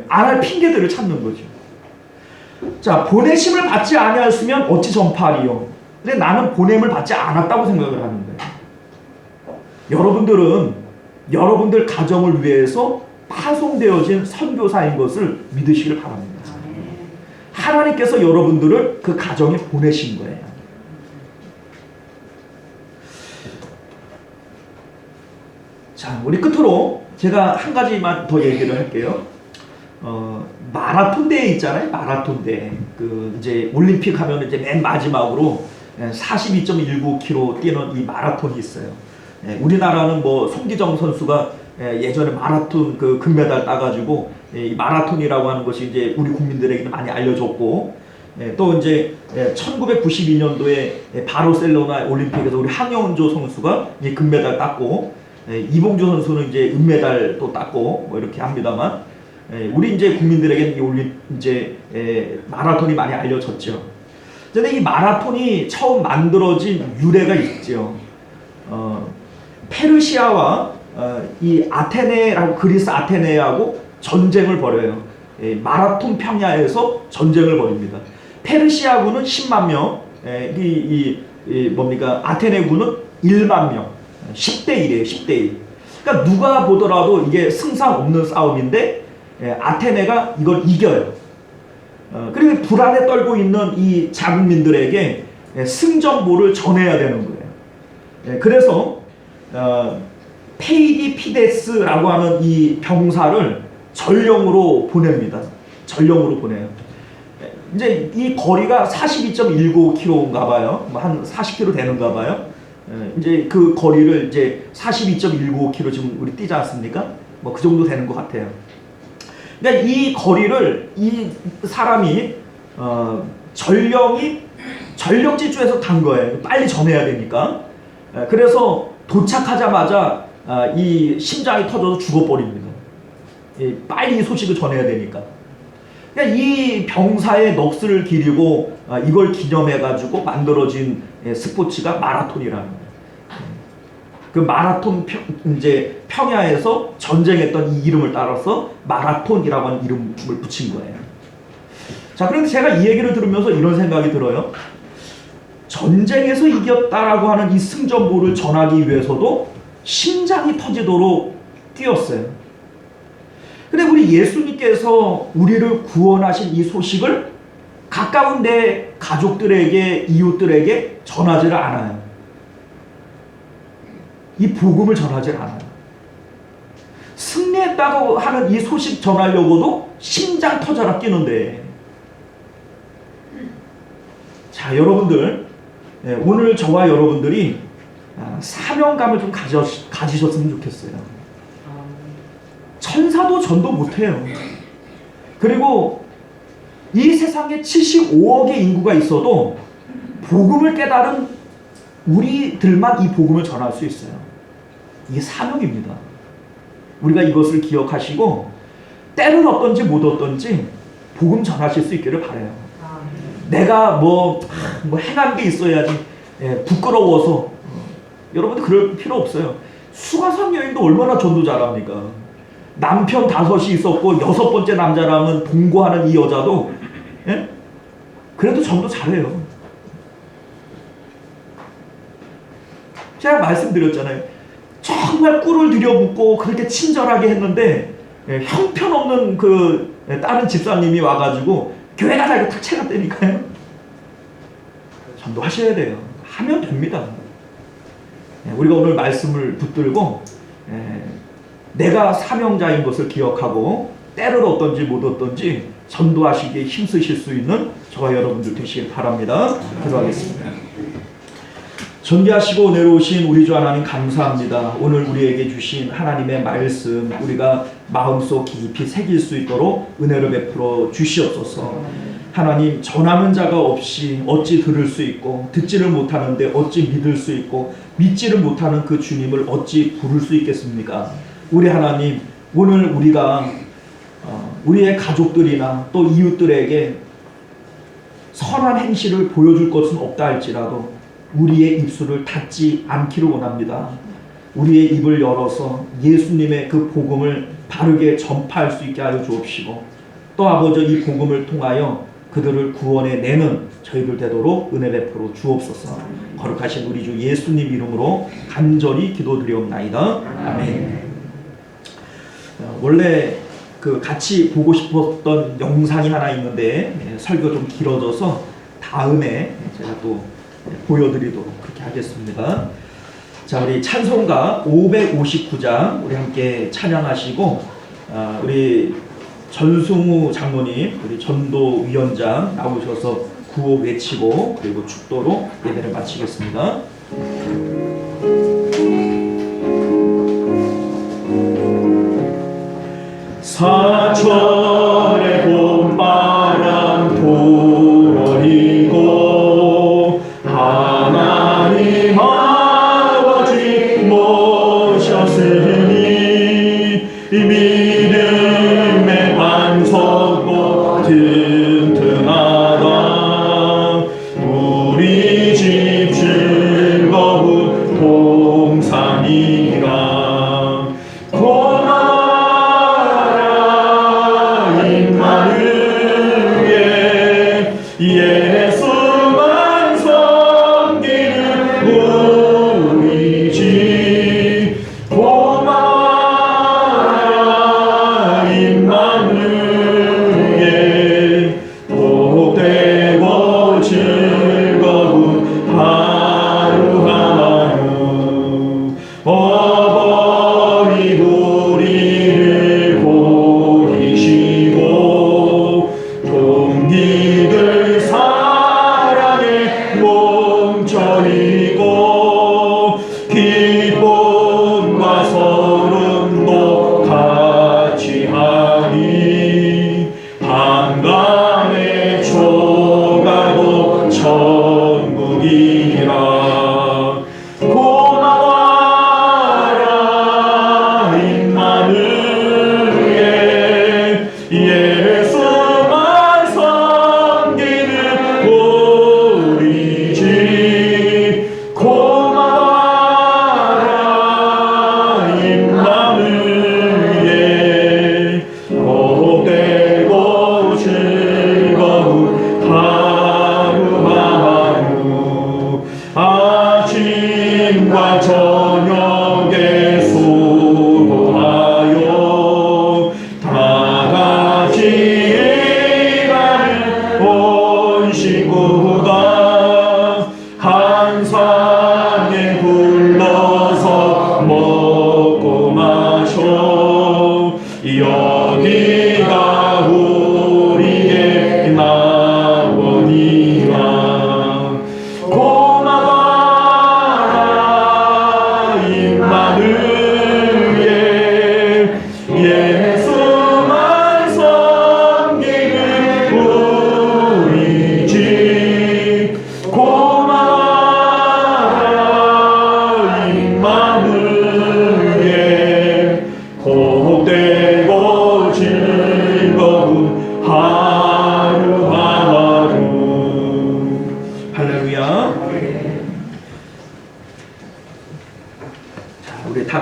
안 할 핑계들을 찾는 거죠. 자, 보내심을 받지 아니하였으면 어찌 전파하리요. 근데 나는 보냄을 받지 않았다고 생각을 하는 거예요. 여러분들은 여러분들 가정을 위해서 파송되어진 선교사인 것을 믿으시길 바랍니다. 하나님께서 여러분들을 그 가정에 보내신 거예요. 자, 우리 끝으로 제가 한 가지만 더 얘기를 할게요. 마라톤 대회 있잖아요. 마라톤 대회. 이제 올림픽 하면 이제 맨 마지막으로 42.19km 뛰는 이 마라톤이 있어요. 우리나라는 뭐 송기정 선수가 예전에 마라톤 금메달 따가지고 이 마라톤이라고 하는 것이 이제 우리 국민들에게는 많이 알려졌고, 또 이제 1992년도에 바르셀로나 올림픽에서 우리 황영조 선수가 이제 금메달 땄고, 이봉주 선수는 이제 은메달 또 땄고 뭐 이렇게 합니다만, 우리 이제 국민들에게는 이제 마라톤이 많이 알려졌죠. 근데 이 마라톤이 처음 만들어진 유래가 있죠. 페르시아와 이 아테네라고, 그리스 아테네하고 전쟁을 벌여요. 마라톤 평야에서 전쟁을 벌입니다. 페르시아군은 10만 명, 뭡니까? 아테네군은 1만 명. 10대 1이에요. 10대 1. 그러니까 누가 보더라도 이게 승산 없는 싸움인데 아테네가 이걸 이겨요. 그리고 불안에 떨고 있는 이 자국민들에게 승정보를 전해야 되는 거예요. 그래서 페이디피데스라고 하는 이 병사를 전령으로 보냅니다. 전령으로 보내요. 이제 이 거리가 42.19km인가 봐요. 한 40km 되는가 봐요. 이제 그 거리를 이제 42.19km 지금 우리 뛰지 않습니까? 뭐 그 정도 되는 것 같아요. 그러니까 이 거리를 이 사람이 전력질주에서 간 거예요. 빨리 전해야 되니까. 그래서 도착하자마자 이 심장이 터져서 죽어버립니다. 빨리 이 소식을 전해야 되니까. 그러니까 이 병사의 넋을 기리고 이걸 기념해가지고 만들어진 스포츠가 마라톤이라는 거예요. 그 마라톤 이제 평야에서 전쟁했던 이 이름을 따라서 마라톤이라고 하는 이름을 붙인 거예요. 자, 그런데 제가 이 얘기를 들으면서 이런 생각이 들어요. 전쟁에서 이겼다라고 하는 이 승전보를 전하기 위해서도 심장이 터지도록 뛰었어요. 근데 우리 예수님께서 우리를 구원하신 이 소식을 가까운 내 가족들에게, 이웃들에게 전하지를 않아요. 이 복음을 전하지를 않아요. 승리했다고 하는 이 소식 전하려고도 심장 터져라 뛰는데. 자, 여러분들, 오늘 저와 여러분들이 사명감을 좀 가지셨으면 좋겠어요. 천사도 전도 못해요. 그리고 이 세상에 75억의 인구가 있어도 복음을 깨달은 우리들만 이 복음을 전할 수 있어요. 이게 사명입니다. 우리가 이것을 기억하시고 때는 어떤지 못 어떤지 복음 전하실 수 있기를 바라요. 내가 뭐 행한 게 있어야지 부끄러워서 여러분들 그럴 필요 없어요. 수가성 여인도 얼마나 전도 잘합니까? 남편 5이 있었고 6번째 남자라면 동거하는 이 여자도 그래도 전도 잘해요. 제가 말씀드렸잖아요. 정말 꿀을 들여붓고 그렇게 친절하게 했는데 형편없는 그 다른 집사님이 와가지고 교회 가자 이거 탁 채갔다니까요. 전도하셔야 돼요. 하면 됩니다. 우리가 오늘 말씀을 붙들고 내가 사명자인 것을 기억하고 때를 어떤지 못 어떤지 전도하시기에 힘쓰실 수 있는 저와 여러분들 되시길 바랍니다. 기도하겠습니다. 존귀하시고 내려오신 우리 주 하나님 감사합니다. 오늘 우리에게 주신 하나님의 말씀 우리가 마음속 깊이 새길 수 있도록 은혜를 베풀어 주시옵소서. 하나님, 전하는 자가 없이 어찌 들을 수 있고 듣지를 못하는데 어찌 믿을 수 있고 믿지를 못하는 그 주님을 어찌 부를 수 있겠습니까? 우리 하나님, 오늘 우리가 우리의 가족들이나 또 이웃들에게 선한 행실을 보여줄 것은 없다 할지라도 우리의 입술을 닫지 않기를 원합니다. 우리의 입을 열어서 예수님의 그 복음을 바르게 전파할 수 있게 하여 주옵시고 또 아버지 이 복음을 통하여 그들을 구원해 내는 저희들 되도록 은혜 베풀어 주옵소서. 거룩하신 우리 주 예수님 이름으로 간절히 기도드리옵나이다. 아멘. 원래 그 같이 보고 싶었던 영상이 하나 있는데 설교 좀 길어져서 다음에 제가 또 보여드리도록 그렇게 하겠습니다. 자, 우리 찬송가 559장 우리 함께 찬양하시고 우리 전승우 장로님, 우리 전도위원장 나오셔서 구호 외치고 그리고 축도로 예배를 마치겠습니다. 사천의 봄바람 불어리고 하나님 아버지 모셨으니 믿음의 반석고 튼튼하다. 우리 집 즐거운 동산이라. 예수만 섬기는 우리 집 고마워라 임마누엘.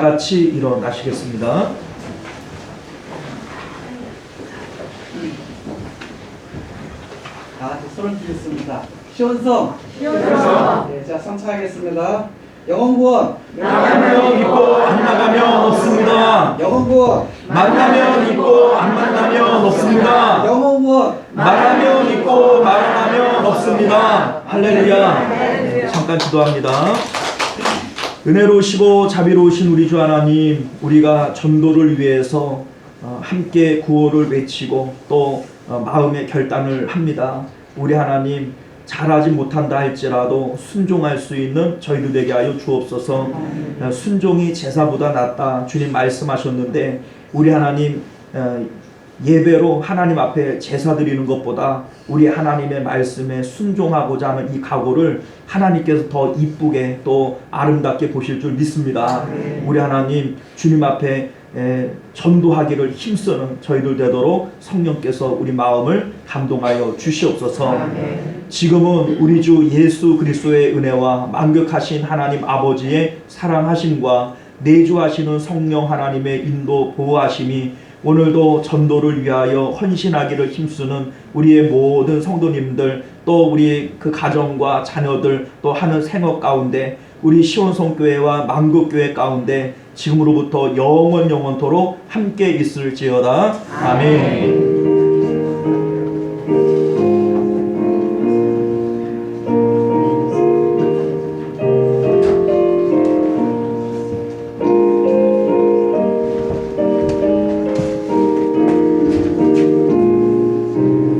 같이 일어나시겠습니다. 다 같이 손을 들겠습니다. 시온성. 네, 자, 성차하겠습니다. 영혼구원. 만나면 있고 안 나가면 없습니다. 영혼구원. 만나면 있고 안 만나면 없습니다. 영혼구원. 말하면 있고 말 안 하면 없습니다. 할렐루야. 네, 잠깐 기도합니다. 은혜로우시고 자비로우신 우리 주 하나님, 우리가 전도를 위해서 함께 구호를 외치고 또 마음의 결단을 합니다. 우리 하나님, 잘하지 못한다 할지라도 순종할 수 있는 저희들 되게 하여 주옵소서. 순종이 제사보다 낫다 주님 말씀하셨는데, 우리 하나님 예배로 하나님 앞에 제사 드리는 것보다 우리 하나님의 말씀에 순종하고자 하는 이 각오를 하나님께서 더 이쁘게 또 아름답게 보실 줄 믿습니다. 우리 하나님 주님 앞에 전도하기를 힘쓰는 저희들 되도록 성령께서 우리 마음을 감동하여 주시옵소서. 지금은 우리 주 예수 그리스도의 은혜와 만극하신 하나님 아버지의 사랑하심과 내주하시는 성령 하나님의 인도 보호하심이 오늘도 전도를 위하여 헌신하기를 힘쓰는 우리의 모든 성도님들, 또 우리 그 가정과 자녀들, 또 하는 생업 가운데, 우리 시온성교회와 만국교회 가운데 지금으로부터 영원토록 함께 있을지어다. 아멘.